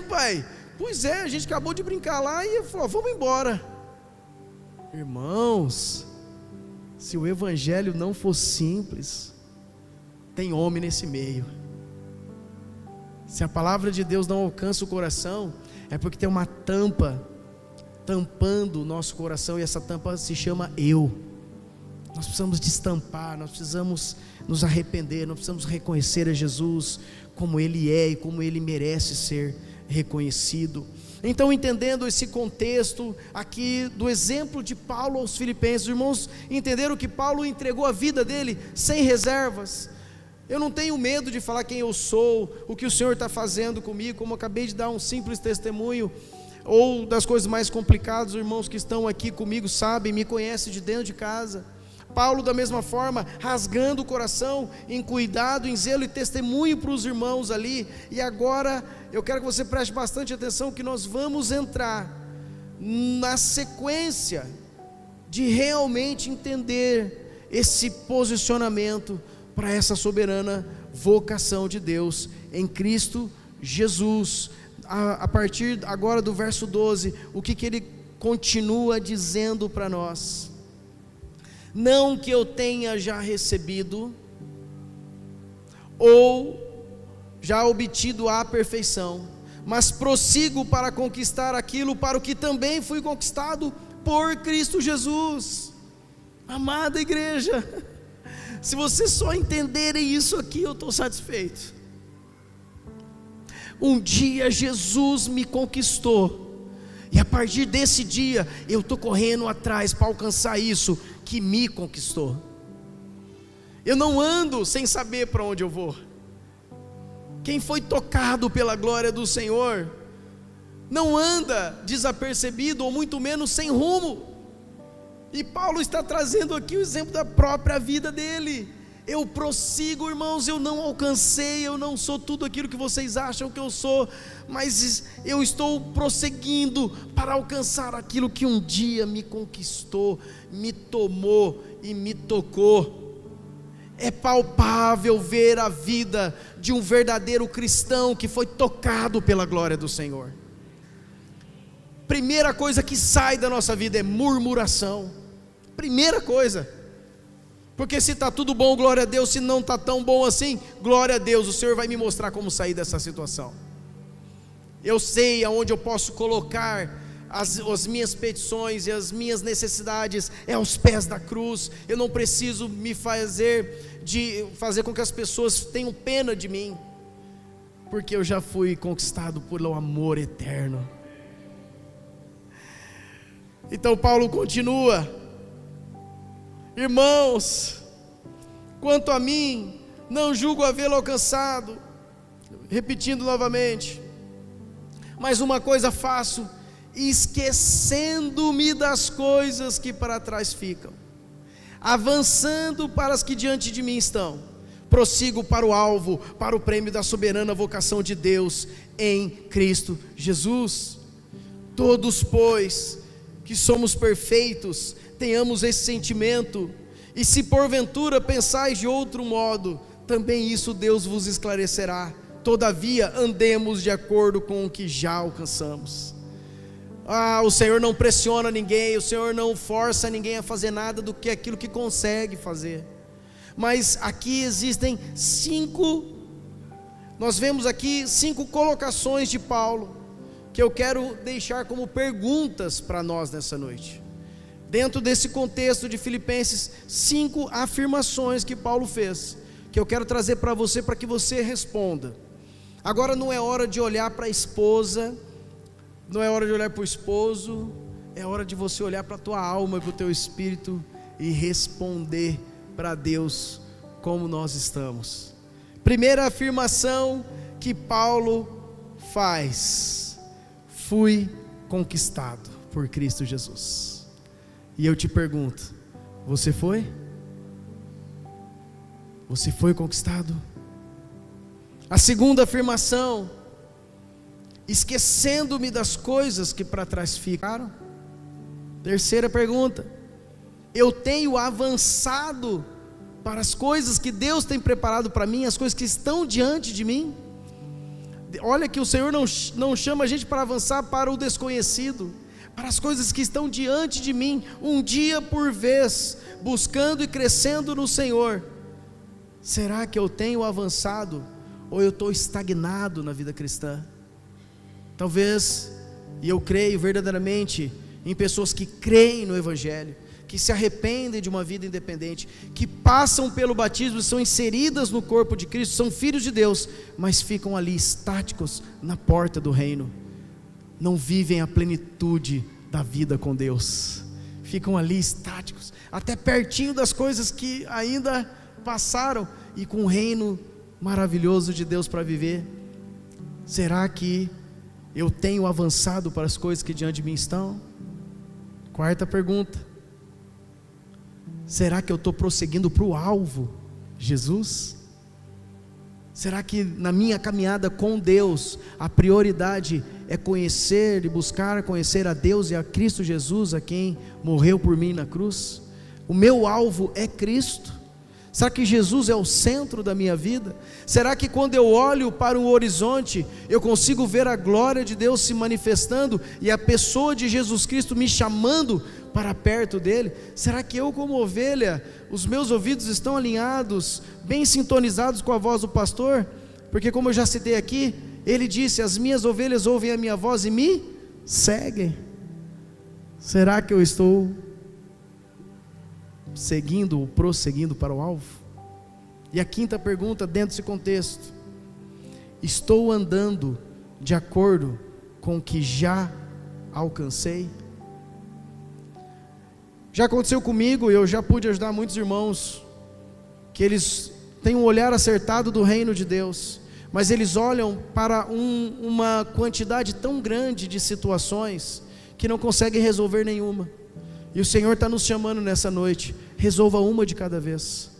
Pai, pois é, a gente acabou de brincar lá, e eu falei, vamos embora. Irmãos, se o evangelho não for simples, tem homem nesse meio. Se a palavra de Deus não alcança o coração, é porque tem uma tampa tampando o nosso coração, e essa tampa se chama eu. Nós precisamos destampar, nós precisamos nos arrepender, nós precisamos reconhecer a Jesus como Ele é e como Ele merece ser reconhecido. Então, entendendo esse contexto aqui do exemplo de Paulo aos Filipenses, os irmãos entenderam que Paulo entregou a vida dele sem reservas. Eu não tenho medo de falar quem eu sou, o que o Senhor está fazendo comigo, como eu acabei de dar um simples testemunho, ou das coisas mais complicadas. Os irmãos que estão aqui comigo sabem, me conhecem de dentro de casa. Paulo, da mesma forma, rasgando o coração em cuidado, em zelo e testemunho para os irmãos ali. E agora eu quero que você preste bastante atenção, que nós vamos entrar na sequência de realmente entender esse posicionamento para essa soberana vocação de Deus em Cristo Jesus. A partir agora do verso 12, o que ele continua dizendo para nós? Não que eu tenha já recebido ou já obtido a perfeição, mas prossigo para conquistar aquilo para o que também fui conquistado por Cristo Jesus. Amada igreja, se vocês só entenderem isso aqui, eu estou satisfeito. Um dia Jesus me conquistou, e a partir desse dia eu estou correndo atrás para alcançar isso que me conquistou. Eu não ando sem saber para onde eu vou. Quem foi tocado pela glória do Senhor não anda desapercebido, ou muito menos sem rumo. E Paulo está trazendo aqui o exemplo da própria vida dele. Eu prossigo, irmãos, eu não alcancei, eu não sou tudo aquilo que vocês acham que eu sou, mas eu estou prosseguindo para alcançar aquilo que um dia me conquistou, me tomou e me tocou. É palpável ver a vida de um verdadeiro cristão que foi tocado pela glória do Senhor. Primeira coisa que sai da nossa vida é murmuração. Primeira coisa. Porque se está tudo bom, glória a Deus. Se não está tão bom assim, glória a Deus, o Senhor vai me mostrar como sair dessa situação. Eu sei aonde eu posso colocar as minhas petições e as minhas necessidades, é aos pés da cruz. Eu não preciso me fazer com que as pessoas tenham pena de mim, porque eu já fui conquistado pelo amor eterno. Então Paulo continua: irmãos, quanto a mim, não julgo havê-lo alcançado. Repetindo novamente: mas uma coisa faço, esquecendo-me das coisas que para trás ficam, avançando para as que diante de mim estão, prossigo para o alvo, para o prêmio da soberana vocação de Deus em Cristo Jesus. Todos, pois, que somos perfeitos, tenhamos esse sentimento, e se porventura pensais de outro modo, também isso Deus vos esclarecerá. Todavia andemos de acordo com o que já alcançamos. O Senhor não pressiona ninguém, o Senhor não força ninguém a fazer nada do que aquilo que consegue fazer. Mas aqui existem nós vemos aqui 5 colocações de Paulo, que eu quero deixar como perguntas para nós nessa noite. Dentro desse contexto de Filipenses, 5 afirmações que Paulo fez, que eu quero trazer para você, para que você responda. Agora não é hora de olhar para a esposa, não é hora de olhar para o esposo, é hora de você olhar para a tua alma e para o teu espírito e responder para Deus como nós estamos. Primeira afirmação que Paulo faz: fui conquistado por Cristo Jesus. E eu te pergunto, você foi? Você foi conquistado? A segunda afirmação: esquecendo-me das coisas que para trás ficaram. Terceira pergunta: eu tenho avançado para as coisas que Deus tem preparado para mim, as coisas que estão diante de mim? Olha que o Senhor não chama a gente para avançar para o desconhecido, para as coisas que estão diante de mim, um dia por vez, buscando e crescendo no Senhor. Será que eu tenho avançado, ou eu estou estagnado na vida cristã? Talvez, e eu creio verdadeiramente em pessoas que creem no Evangelho, que se arrependem de uma vida independente, que passam pelo batismo, são inseridas no corpo de Cristo, são filhos de Deus, mas ficam ali estáticos na porta do reino, não vivem a plenitude da vida com Deus, ficam ali estáticos, até pertinho das coisas que ainda passaram, e com o reino maravilhoso de Deus para viver. Será que eu tenho avançado para as coisas que diante de mim estão? Quarta pergunta: será que eu estou prosseguindo para o alvo, Jesus? Será que na minha caminhada com Deus, a prioridade é conhecer e buscar conhecer a Deus e a Cristo Jesus, a quem morreu por mim na cruz? O meu alvo é Cristo? Será que Jesus é o centro da minha vida? Será que quando eu olho para o horizonte, eu consigo ver a glória de Deus se manifestando e a pessoa de Jesus Cristo me chamando para perto dele? Será que eu, como ovelha, os meus ouvidos estão alinhados, bem sintonizados com a voz do pastor? Porque, como eu já citei aqui, ele disse: as minhas ovelhas ouvem a minha voz e me seguem. Será que eu estou seguindo ou prosseguindo para o alvo? E a quinta pergunta dentro desse contexto: estou andando de acordo com o que já alcancei? Já aconteceu comigo, e eu já pude ajudar muitos irmãos, que eles têm um olhar acertado do reino de Deus, mas eles olham para uma quantidade tão grande de situações, que não conseguem resolver nenhuma. E o Senhor está nos chamando nessa noite: resolva uma de cada vez,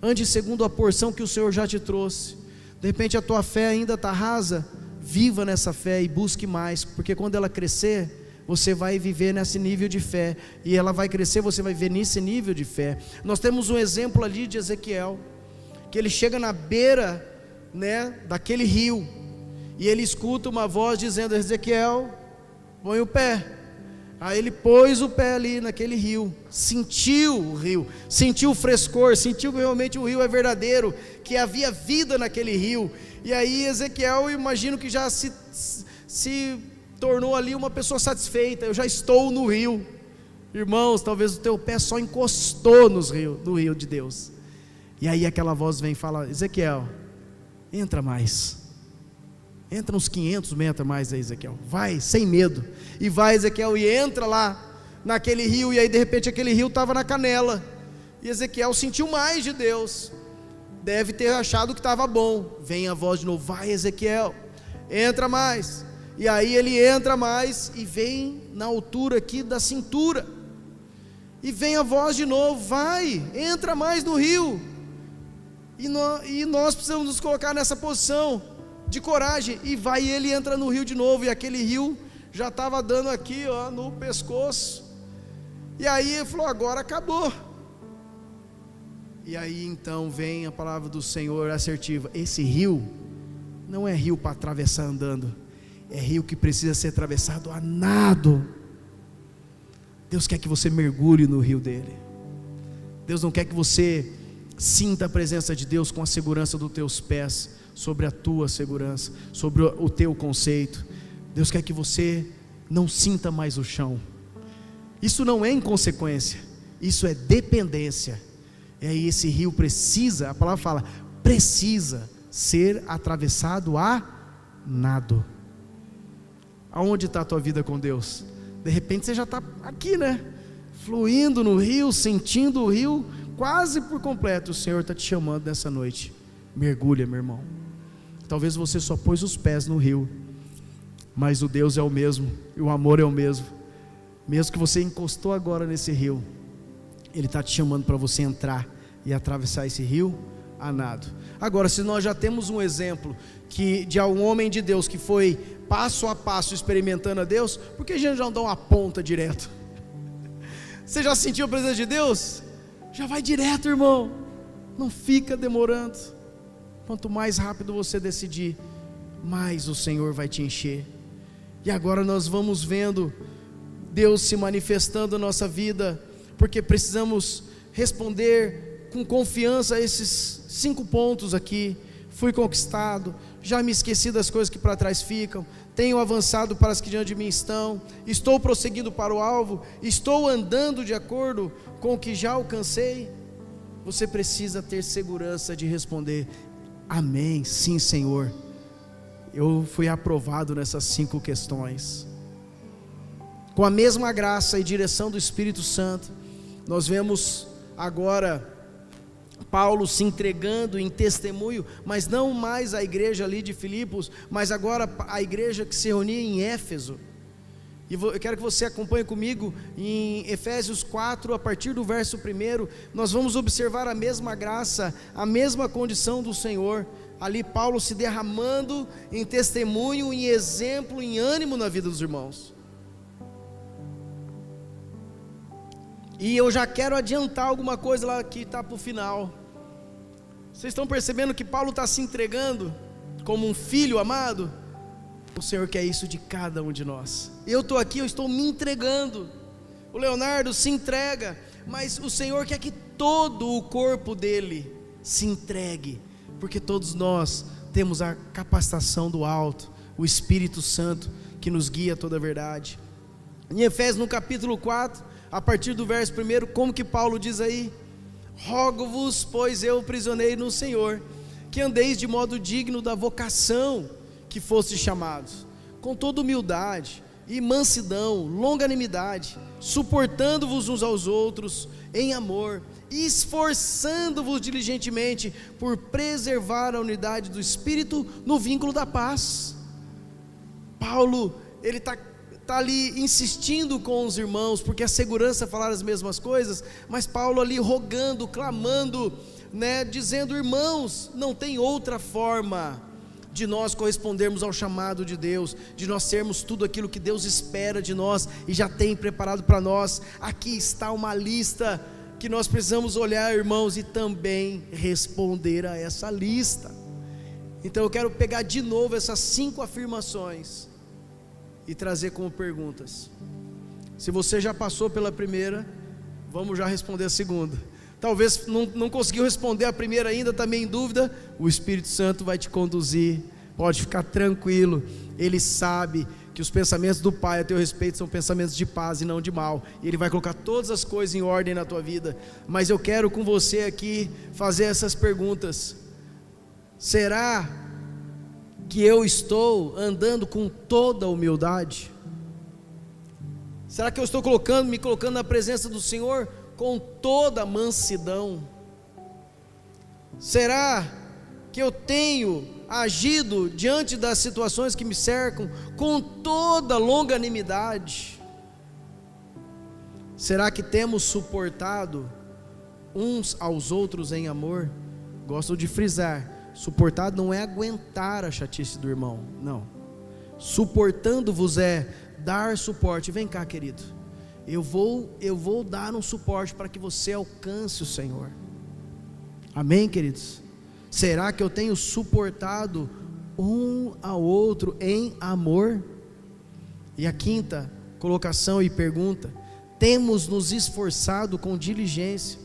ande segundo a porção que o Senhor já te trouxe. De repente a tua fé ainda está rasa, viva nessa fé e busque mais, porque quando ela crescer, você vai viver nesse nível de fé, e ela vai crescer, você vai viver nesse nível de fé. Nós temos um exemplo ali de Ezequiel, que ele chega na beira, daquele rio, e ele escuta uma voz dizendo: Ezequiel, põe o pé. Aí ele pôs o pé ali naquele rio, sentiu o rio, sentiu o frescor, sentiu que realmente o rio é verdadeiro, que havia vida naquele rio. E aí Ezequiel, eu imagino que já se tornou ali uma pessoa satisfeita: eu já estou no rio. Irmãos, talvez o teu pé só encostou no rio de Deus. E aí aquela voz vem e fala: Ezequiel, entra mais. Entra uns 500 metros mais aí, Ezequiel. Vai, sem medo. E vai, Ezequiel, e entra lá naquele rio, e aí de repente aquele rio estava na canela, e Ezequiel sentiu mais de Deus, deve ter achado que estava bom. Vem a voz de novo: vai, Ezequiel, entra mais. E aí ele entra mais e vem na altura aqui da cintura, e vem a voz de novo: vai, entra mais no rio. E nós precisamos nos colocar nessa posição de coragem, e vai, ele entra no rio de novo, e aquele rio já estava dando aqui, ó, no pescoço. E aí ele falou: agora acabou. E aí então vem a palavra do Senhor assertiva: esse rio não é rio para atravessar andando, é rio que precisa ser atravessado a nado. Deus quer que você mergulhe no rio dele. Deus não quer que você sinta a presença de Deus com a segurança dos teus pés, sobre a tua segurança, sobre o teu conceito. Deus quer que você não sinta mais o chão. Isso não é inconsequência, isso é dependência. E aí esse rio precisa, a palavra fala, precisa ser atravessado a nado. Aonde está a tua vida com Deus? De repente você já está aqui, né? Fluindo no rio, sentindo o rio quase por completo. O Senhor está te chamando nessa noite: mergulha, meu irmão. Talvez você só pôs os pés no rio, mas o Deus é o mesmo, e o amor é o mesmo. Mesmo que você encostou agora nesse rio, Ele está te chamando para você entrar e atravessar esse rio a nado. Agora, se nós já temos um exemplo de um homem de Deus que foi passo a passo experimentando a Deus, por que a gente não dá uma ponta direto? Você já sentiu a presença de Deus? Já vai direto, irmão, não fica demorando. Quanto mais rápido você decidir, mais o Senhor vai te encher. E agora nós vamos vendo Deus se manifestando na nossa vida, porque precisamos responder com confiança a esses 5 pontos aqui. Fui conquistado, já me esqueci das coisas que para trás ficam, tenho avançado para as que diante de mim estão, estou prosseguindo para o alvo, estou andando de acordo com o que já alcancei. Você precisa ter segurança de responder: amém, sim, Senhor, eu fui aprovado nessas 5 questões. Com a mesma graça e direção do Espírito Santo, nós vemos agora Paulo se entregando em testemunho, mas não mais a igreja ali de Filipos, mas agora a igreja que se reunia em Éfeso. E eu quero que você acompanhe comigo em Efésios 4, a partir do verso 1, nós vamos observar a mesma graça, a mesma condição do Senhor. Ali Paulo se derramando em testemunho, em exemplo, em ânimo na vida dos irmãos. E eu já quero adiantar alguma coisa lá que está para o final. Vocês estão percebendo que Paulo está se entregando como um filho amado? O Senhor quer isso de cada um de nós. Eu estou aqui, eu estou me entregando. O Leonardo se entrega, mas o Senhor quer que todo o corpo dele se entregue, porque todos nós temos a capacitação do alto, o Espírito Santo que nos guia a toda a verdade. Em Efésios no capítulo 4, a partir do verso 1, como que Paulo diz aí? Rogo-vos, pois eu, prisioneiro no Senhor, que andeis de modo digno da vocação que fostes chamados, com toda humildade e mansidão, longanimidade, suportando-vos uns aos outros em amor, e esforçando-vos diligentemente por preservar a unidade do Espírito no vínculo da paz. Paulo, ele está ali insistindo com os irmãos, porque a segurança é falar as mesmas coisas, mas Paulo ali rogando, clamando, né, dizendo: irmãos, não tem outra forma de nós correspondermos ao chamado de Deus, de nós sermos tudo aquilo que Deus espera de nós e já tem preparado para nós. Aqui está uma lista que nós precisamos olhar, irmãos, e também responder a essa lista. Então eu quero pegar de novo essas 5 afirmações e trazer como perguntas. Se você já passou pela primeira, vamos já responder a segunda. Talvez não conseguiu responder a primeira ainda, está meio em dúvida, o Espírito Santo vai te conduzir, pode ficar tranquilo. Ele sabe que os pensamentos do Pai a teu respeito são pensamentos de paz e não de mal, e Ele vai colocar todas as coisas em ordem na tua vida. Mas eu quero com você aqui fazer essas perguntas. Será que eu estou andando com toda a humildade? Será que eu estou me colocando na presença do Senhor com toda a mansidão? Será que eu tenho agido diante das situações que me cercam com toda longanimidade? Será que temos suportado uns aos outros em amor? Gosto de frisar, suportar não é aguentar a chatice do irmão, não. Suportando-vos é dar suporte. Vem cá, querido, eu vou dar um suporte para que você alcance o Senhor. Amém, queridos? Será que eu tenho suportado um ao outro em amor? E a quinta colocação e pergunta: temos nos esforçado com diligência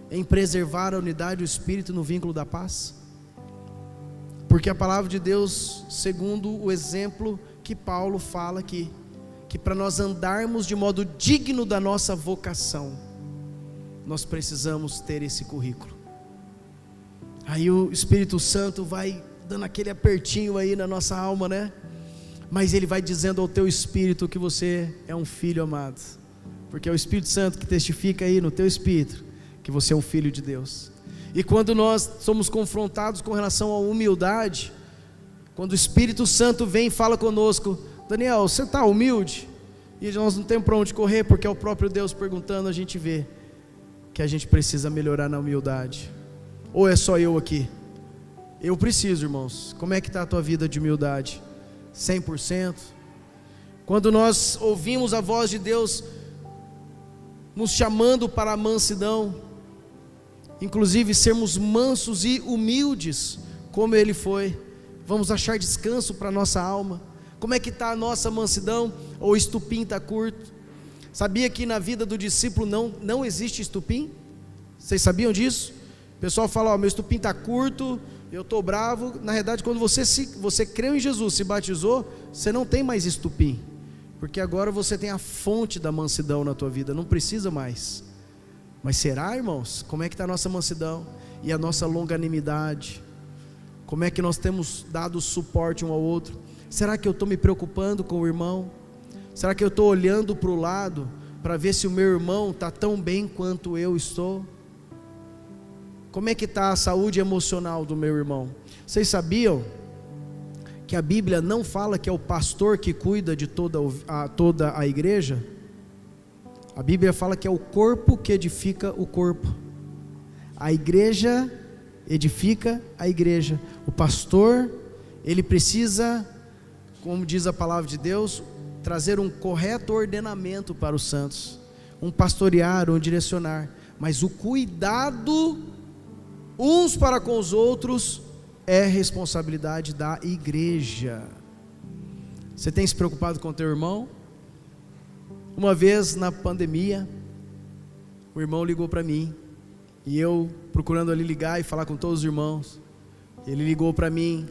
em preservar a unidade do Espírito no vínculo da paz? Porque a palavra de Deus, segundo o exemplo que Paulo fala aqui, que para nós andarmos de modo digno da nossa vocação, nós precisamos ter esse currículo. Aí o Espírito Santo vai dando aquele apertinho aí na nossa alma, né? Mas ele vai dizendo ao teu espírito que você é um filho amado, porque é o Espírito Santo que testifica aí no teu espírito que você é um filho de Deus. E quando nós somos confrontados com relação à humildade, quando o Espírito Santo vem e fala conosco: Daniel, você está humilde? E nós não temos para onde correr, porque é o próprio Deus perguntando, a gente vê que a gente precisa melhorar na humildade. Ou é só eu aqui? Eu preciso, irmãos. Como é que está a tua vida de humildade? 100%? Quando nós ouvimos a voz de Deus nos chamando para a mansidão, inclusive sermos mansos e humildes, como Ele foi, vamos achar descanso para a nossa alma. Como é que está a nossa mansidão? Ou o estupim está curto? Sabia que na vida do discípulo não existe estupim? Vocês sabiam disso? O pessoal fala: meu estupim está curto, eu estou bravo. Na verdade, quando você creu em Jesus, se batizou, você não tem mais estupim, porque agora você tem a fonte da mansidão na tua vida, não precisa mais. Mas será, irmãos? Como é que está a nossa mansidão e a nossa longanimidade? Como é que nós temos dado suporte um ao outro? Será que eu estou me preocupando com o irmão? Será que eu estou olhando para o lado para ver se o meu irmão está tão bem quanto eu estou? Como é que está a saúde emocional do meu irmão? Vocês sabiam que a Bíblia não fala que é o pastor que cuida de toda a igreja? A Bíblia fala que é o corpo que edifica o corpo. A igreja edifica a igreja. O pastor, ele precisa, como diz a palavra de Deus, trazer um correto ordenamento para os santos, um pastorear, um direcionar. Mas o cuidado uns para com os outros é responsabilidade da igreja. Você tem se preocupado com o teu irmão? Uma vez na pandemia, o irmão ligou para mim, e eu procurando ali ligar e falar com todos os irmãos, ele ligou para mim,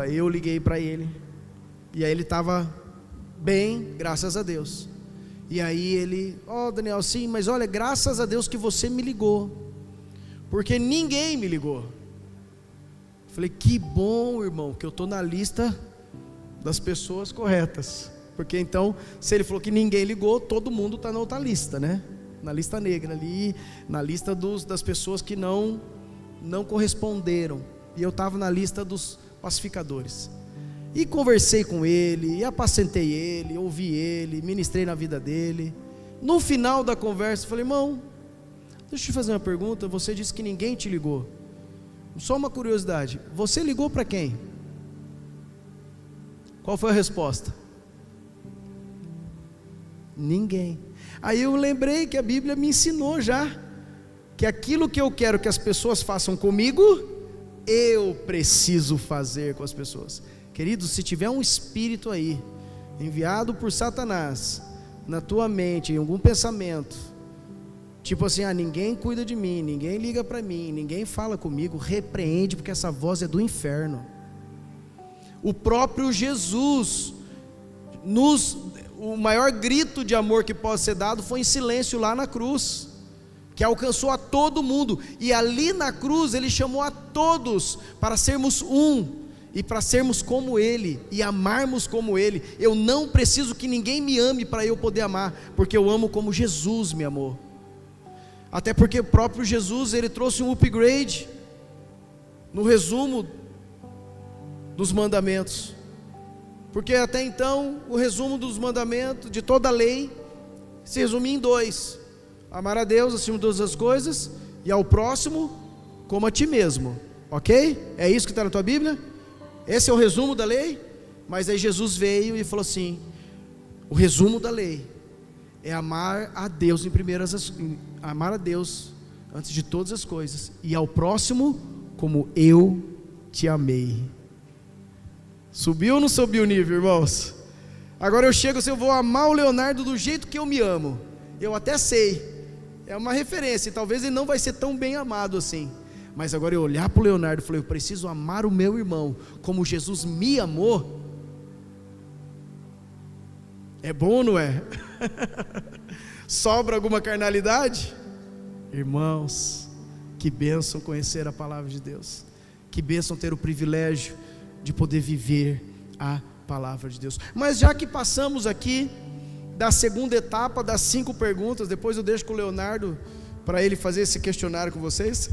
eu liguei para ele, e aí ele estava bem, graças a Deus. E aí ele: Daniel, sim, mas olha, graças a Deus que você me ligou, porque ninguém me ligou. Falei: que bom, irmão, que eu estou na lista das pessoas corretas, porque então, se ele falou que ninguém ligou, todo mundo está na outra lista, né? Na lista negra ali, na lista das pessoas que não corresponderam, e eu estava na lista dos pacificadores. E conversei com ele, e apacentei ele, ouvi ele, ministrei na vida dele. No final da conversa, falei: irmão, deixa eu te fazer uma pergunta. Você disse que ninguém te ligou. Só uma curiosidade, você ligou para quem? Qual foi a resposta? Ninguém. Aí eu lembrei que a Bíblia me ensinou já, que aquilo que eu quero que as pessoas façam comigo, eu preciso fazer com as pessoas. Queridos, se tiver um espírito aí, enviado por Satanás, na tua mente, em algum pensamento, tipo assim: ninguém cuida de mim, ninguém liga para mim, ninguém fala comigo, repreende, porque essa voz é do inferno. O próprio Jesus, o maior grito de amor que pode ser dado foi em silêncio lá na cruz, que alcançou a todo mundo, e ali na cruz ele chamou a todos para sermos um, e para sermos como Ele e amarmos como Ele, eu não preciso que ninguém me ame para eu poder amar, porque eu amo como Jesus me amou. Até porque o próprio Jesus, Ele trouxe um upgrade no resumo dos mandamentos, porque até então o resumo dos mandamentos, de toda a lei, se resumia em 2: amar a Deus acima de todas as coisas e ao próximo como a ti mesmo, ok? É isso que está na tua Bíblia? Esse é o resumo da lei? Mas aí Jesus veio e falou assim: o resumo da lei é amar a Deus amar a Deus antes de todas as coisas, e ao próximo como eu te amei. Subiu ou não subiu o nível, irmãos? Agora eu chego assim, eu vou amar o Leonardo do jeito que eu me amo. Eu até sei, é uma referência, talvez ele não vai ser tão bem amado assim. Mas agora eu olhar para o Leonardo e falei: eu preciso amar o meu irmão como Jesus me amou. É bom ou não é? Sobra alguma carnalidade? Irmãos, que bênção conhecer a palavra de Deus. Que bênção ter o privilégio de poder viver a palavra de Deus. Mas já que passamos aqui da segunda etapa das 5 perguntas, depois eu deixo com o Leonardo para ele fazer esse questionário com vocês.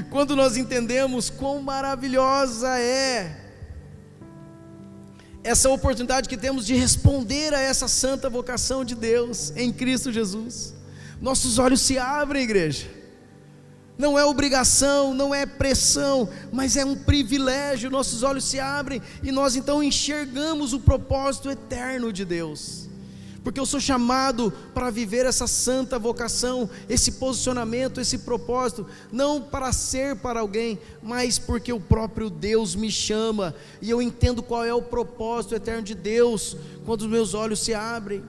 Quando nós entendemos quão maravilhosa é essa oportunidade que temos de responder a essa santa vocação de Deus em Cristo Jesus, nossos olhos se abrem, igreja. Não é obrigação, não é pressão, mas é um privilégio. Nossos olhos se abrem e nós então enxergamos o propósito eterno de Deus, porque eu sou chamado para viver essa santa vocação, esse posicionamento, esse propósito, não para ser para alguém, mas porque o próprio Deus me chama, e eu entendo qual é o propósito eterno de Deus, quando os meus olhos se abrem.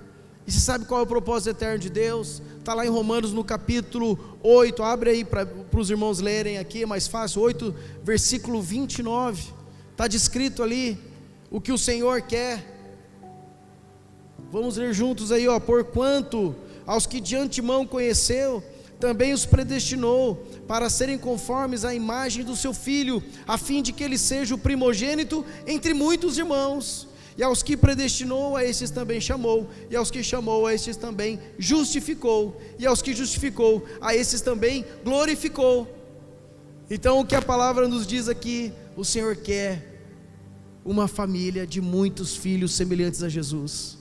E você sabe qual é o propósito eterno de Deus? Está lá em Romanos no capítulo 8, abre aí para os irmãos lerem aqui, é mais fácil, 8, versículo 29, está descrito ali o que o Senhor quer. Vamos ler juntos aí, ó. Porquanto aos que de antemão conheceu, também os predestinou para serem conformes à imagem do seu Filho, a fim de que ele seja o primogênito entre muitos irmãos. E aos que predestinou, a estes também chamou, e aos que chamou, a estes também justificou, e aos que justificou, a estes também glorificou. Então o que a palavra nos diz aqui, o Senhor quer uma família de muitos filhos semelhantes a Jesus.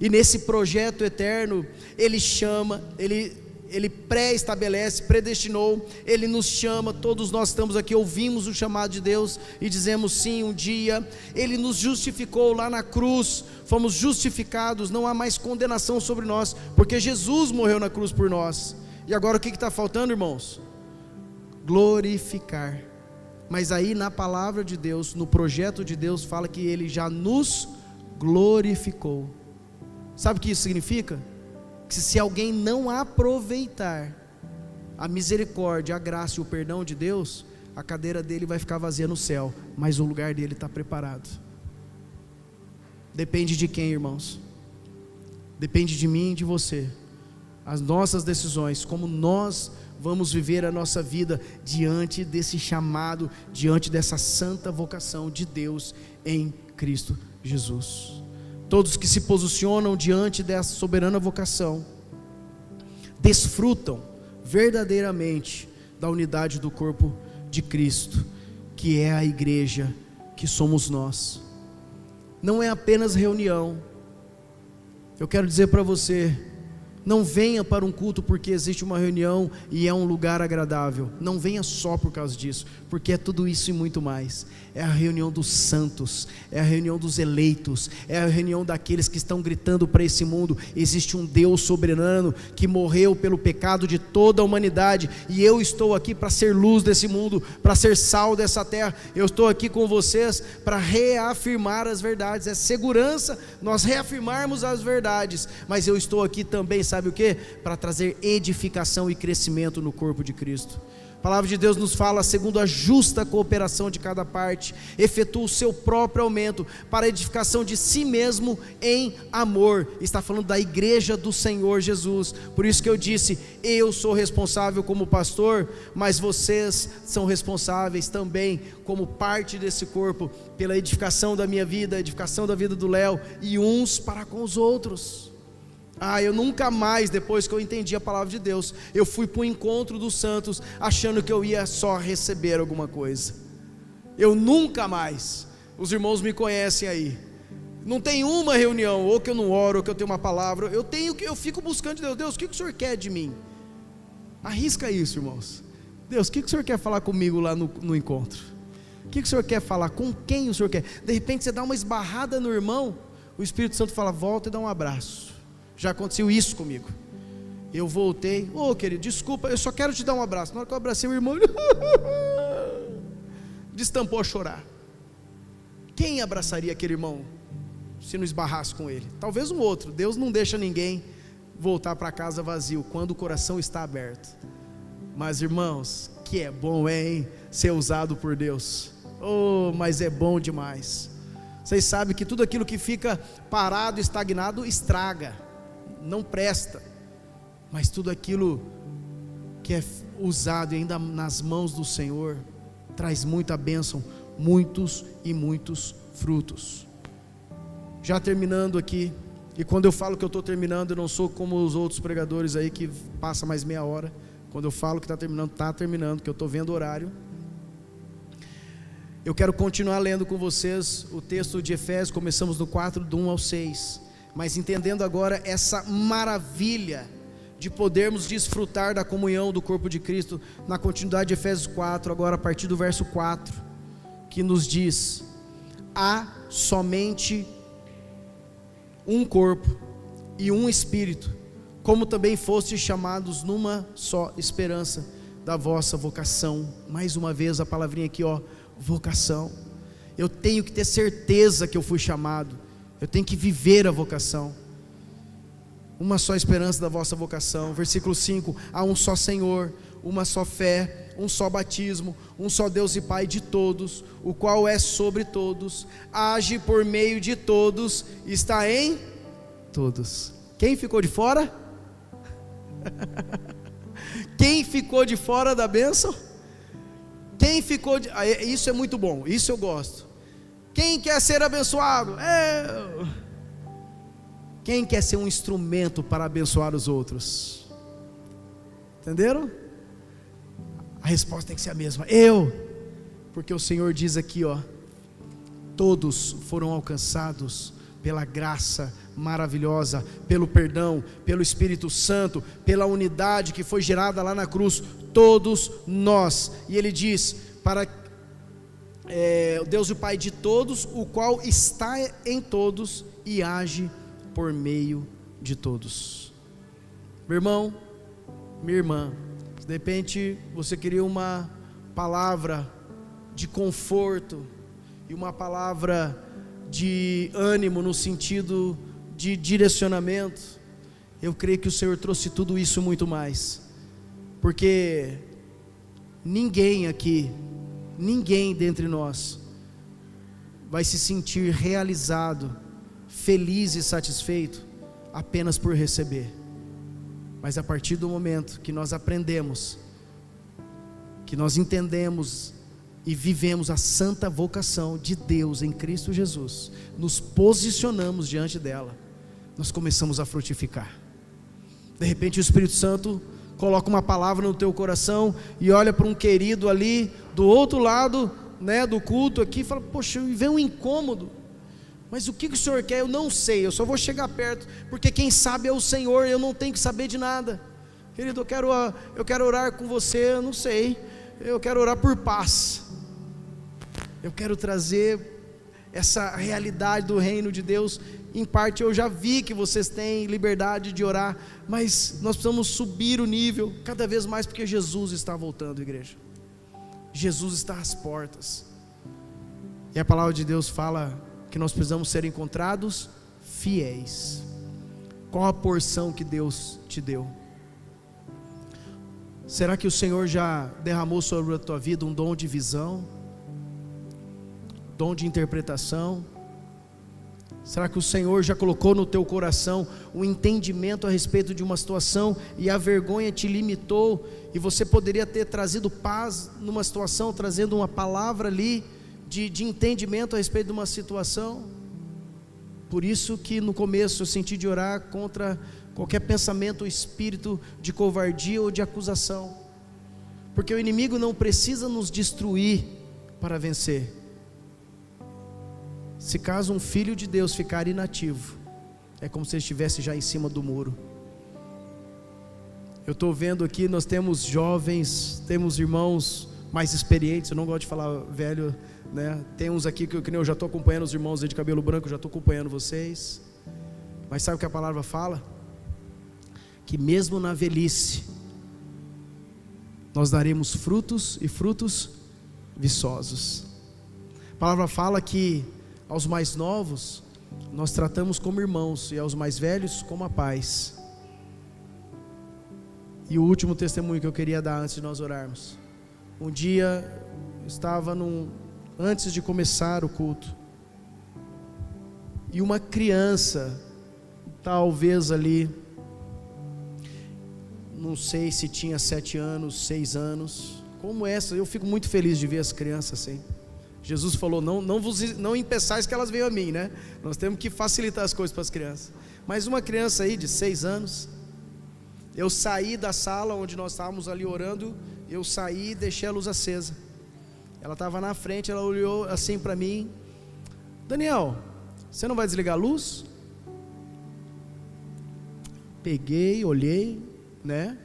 E nesse projeto eterno, Ele chama, Ele pré-estabelece, predestinou, Ele nos chama, todos nós estamos aqui, ouvimos o chamado de Deus e dizemos sim um dia. Ele nos justificou lá na cruz, fomos justificados, não há mais condenação sobre nós, porque Jesus morreu na cruz por nós. E agora o que está faltando, irmãos? Glorificar. Mas aí na palavra de Deus, no projeto de Deus, fala que Ele já nos glorificou. Sabe o que isso significa? Que se alguém não aproveitar a misericórdia, a graça e o perdão de Deus, a cadeira dele vai ficar vazia no céu, mas o lugar dele está preparado. Depende de quem, irmãos? Depende de mim e de você. As nossas decisões, como nós vamos viver a nossa vida diante desse chamado, diante dessa santa vocação de Deus em Cristo Jesus. Todos que se posicionam diante dessa soberana vocação desfrutam verdadeiramente da unidade do corpo de Cristo, que é a igreja, que somos nós. Não é apenas reunião. Eu quero dizer para você, não venha para um culto porque existe uma reunião e é um lugar agradável. Não venha só por causa disso, porque é tudo isso e muito mais. É a reunião dos santos, é a reunião dos eleitos, é a reunião daqueles que estão gritando para esse mundo: existe um Deus soberano que morreu pelo pecado de toda a humanidade, e eu estou aqui para ser luz desse mundo, para ser sal dessa terra. Eu estou aqui com vocês para reafirmar as verdades. É segurança nós reafirmarmos as verdades, mas eu estou aqui também, sabe o que? Para trazer edificação e crescimento no corpo de Cristo. A palavra de Deus nos fala, segundo a justa cooperação de cada parte, efetua o seu próprio aumento para a edificação de si mesmo em amor. Está falando da igreja do Senhor Jesus. Por isso que eu disse, eu sou responsável como pastor, mas vocês são responsáveis também como parte desse corpo, pela edificação da minha vida, a edificação da vida do Léo, e uns para com os outros. Eu nunca mais, depois que eu entendi a palavra de Deus, eu fui para o encontro dos santos, achando que eu ia só receber alguma coisa. Eu nunca mais, os irmãos me conhecem aí, não tem uma reunião, ou que eu não oro, ou que eu tenho uma palavra, eu fico buscando de Deus, o que o Senhor quer de mim? Arrisca isso, irmãos. Deus, o que o Senhor quer falar comigo lá no encontro? O que o Senhor quer falar? Com quem o Senhor quer? De repente você dá uma esbarrada no irmão, o Espírito Santo fala, volta e dá um abraço. Já aconteceu isso comigo. Eu voltei, querido, desculpa, eu só quero te dar um abraço. Na hora que eu abracei o irmão, destampou a chorar. Quem abraçaria aquele irmão se não esbarrasse com ele? Talvez um outro. Deus não deixa ninguém voltar para casa vazio quando o coração está aberto. Mas irmãos, que é bom, hein? Ser usado por Deus. Mas é bom demais. Vocês sabem que tudo aquilo que fica parado, estagnado, estraga, não presta. Mas tudo aquilo que é usado ainda nas mãos do Senhor traz muita bênção, muitos e muitos frutos. Já terminando aqui, e quando eu falo que eu estou terminando, eu não sou como os outros pregadores aí que passa mais meia hora. Quando eu falo que está terminando, que eu estou vendo o horário. Eu quero continuar lendo com vocês o texto de Efésios, começamos no 4, do 1 ao 6, mas entendendo agora essa maravilha de podermos desfrutar da comunhão do corpo de Cristo, na continuidade de Efésios 4, agora a partir do verso 4, que nos diz: há somente um corpo e um espírito, como também fostes chamados numa só esperança da vossa vocação. Mais uma vez a palavrinha aqui, vocação. Eu tenho que ter certeza que eu fui chamado, eu tenho que viver a vocação. Uma só esperança da vossa vocação. Versículo 5: há um só Senhor, uma só fé, um só batismo, um só Deus e Pai de todos, o qual é sobre todos, age por meio de todos, está em todos. Quem ficou de fora? Quem ficou de fora da bênção? Quem ficou de... Isso é muito bom, isso eu gosto. Quem quer ser abençoado? Eu. Quem quer ser um instrumento para abençoar os outros? Entenderam? A resposta tem que ser a mesma: eu. Porque o Senhor diz aqui, todos foram alcançados pela graça maravilhosa, pelo perdão, pelo Espírito Santo, pela unidade que foi gerada lá na cruz, todos nós. E ele diz, para o Deus e o Pai de todos, o qual está em todos e age por meio de todos. Meu irmão, minha irmã, se de repente você queria uma palavra de conforto e uma palavra de ânimo no sentido de direcionamento, eu creio que o Senhor trouxe tudo isso e muito mais, porque ninguém aqui, ninguém dentre nós vai se sentir realizado, feliz e satisfeito apenas por receber, mas a partir do momento que nós aprendemos, que nós entendemos e vivemos a santa vocação de Deus em Cristo Jesus, nos posicionamos diante dela, nós começamos a frutificar. De repente o Espírito Santo coloca uma palavra no teu coração e olha para um querido ali do outro lado, do culto aqui, e fala: poxa, vem um incômodo, mas o que o Senhor quer? Eu não sei, eu só vou chegar perto, porque quem sabe é o Senhor, eu não tenho que saber de nada. Querido, eu quero orar com você, eu não sei, eu quero orar por paz, eu quero trazer essa realidade do reino de Deus. Em parte eu já vi que vocês têm liberdade de orar, mas nós precisamos subir o nível cada vez mais, porque Jesus está voltando, igreja. Jesus está às portas, e a palavra de Deus fala que nós precisamos ser encontrados fiéis. Qual a porção que Deus te deu? Será que o Senhor já derramou sobre a tua vida um dom de visão? Dom de interpretação? Será que o Senhor já colocou no teu coração um entendimento a respeito de uma situação e a vergonha te limitou e você poderia ter trazido paz numa situação, trazendo uma palavra ali de entendimento a respeito de uma situação? Por isso que no começo eu senti de orar contra qualquer pensamento ou espírito de covardia ou de acusação, porque o inimigo não precisa nos destruir para vencer. Se caso um filho de Deus ficar inativo, é como se ele estivesse já em cima do muro. Eu estou vendo aqui, nós temos jovens, temos irmãos mais experientes, eu não gosto de falar velho, né? Tem uns aqui que eu já estou acompanhando, os irmãos aí de cabelo branco, eu já estou acompanhando vocês. Mas sabe o que a palavra fala? Que mesmo na velhice, nós daremos frutos e frutos viçosos. A palavra fala que aos mais novos nós tratamos como irmãos e aos mais velhos como a paz. E o último testemunho que eu queria dar antes de nós orarmos. Um dia eu estava antes de começar o culto, e uma criança, talvez ali, não sei se tinha 7 anos, 6 anos, como essa, eu fico muito feliz de ver as crianças assim. Jesus falou, não impeçais que elas venham a mim, né? Nós temos que facilitar as coisas para as crianças. Mas uma criança aí de 6 anos, eu saí da sala onde nós estávamos ali orando, eu saí e deixei a luz acesa. Ela estava na frente, ela olhou assim para mim: Daniel, você não vai desligar a luz? Peguei, olhei, né?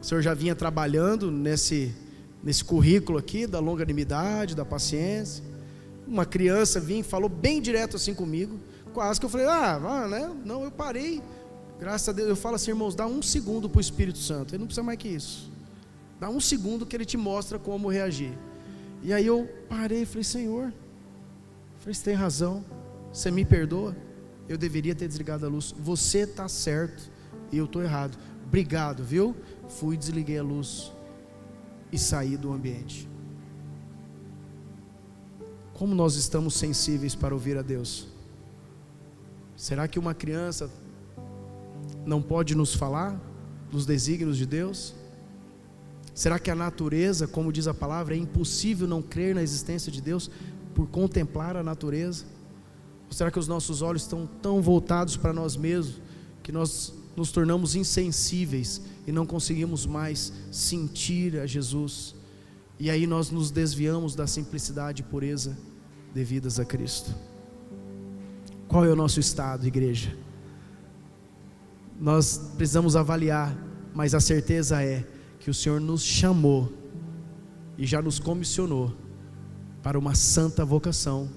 O senhor já vinha trabalhando nesse currículo aqui, da longanimidade, da paciência. Uma criança vinha e falou bem direto assim comigo, quase que eu falei, né? Não, eu parei, graças a Deus. Eu falo assim, irmãos, dá 1 segundo para o Espírito Santo, ele não precisa mais que isso, dá 1 segundo que ele te mostra como reagir. E aí eu parei e falei, Senhor, você tem razão, você me perdoa, eu deveria ter desligado a luz, você está certo e eu estou errado, obrigado, viu? Fui, desliguei a luz e sair do ambiente. Como nós estamos sensíveis para ouvir a Deus? Será que uma criança não pode nos falar dos desígnios de Deus? Será que a natureza, como diz a palavra, é impossível não crer na existência de Deus por contemplar a natureza? Ou será que os nossos olhos estão tão voltados para nós mesmos que nós nos tornamos insensíveis e não conseguimos mais sentir a Jesus, e aí nós nos desviamos da simplicidade e pureza devidas a Cristo? Qual é o nosso estado, igreja? Nós precisamos avaliar, mas a certeza é que o Senhor nos chamou e já nos comissionou para uma santa vocação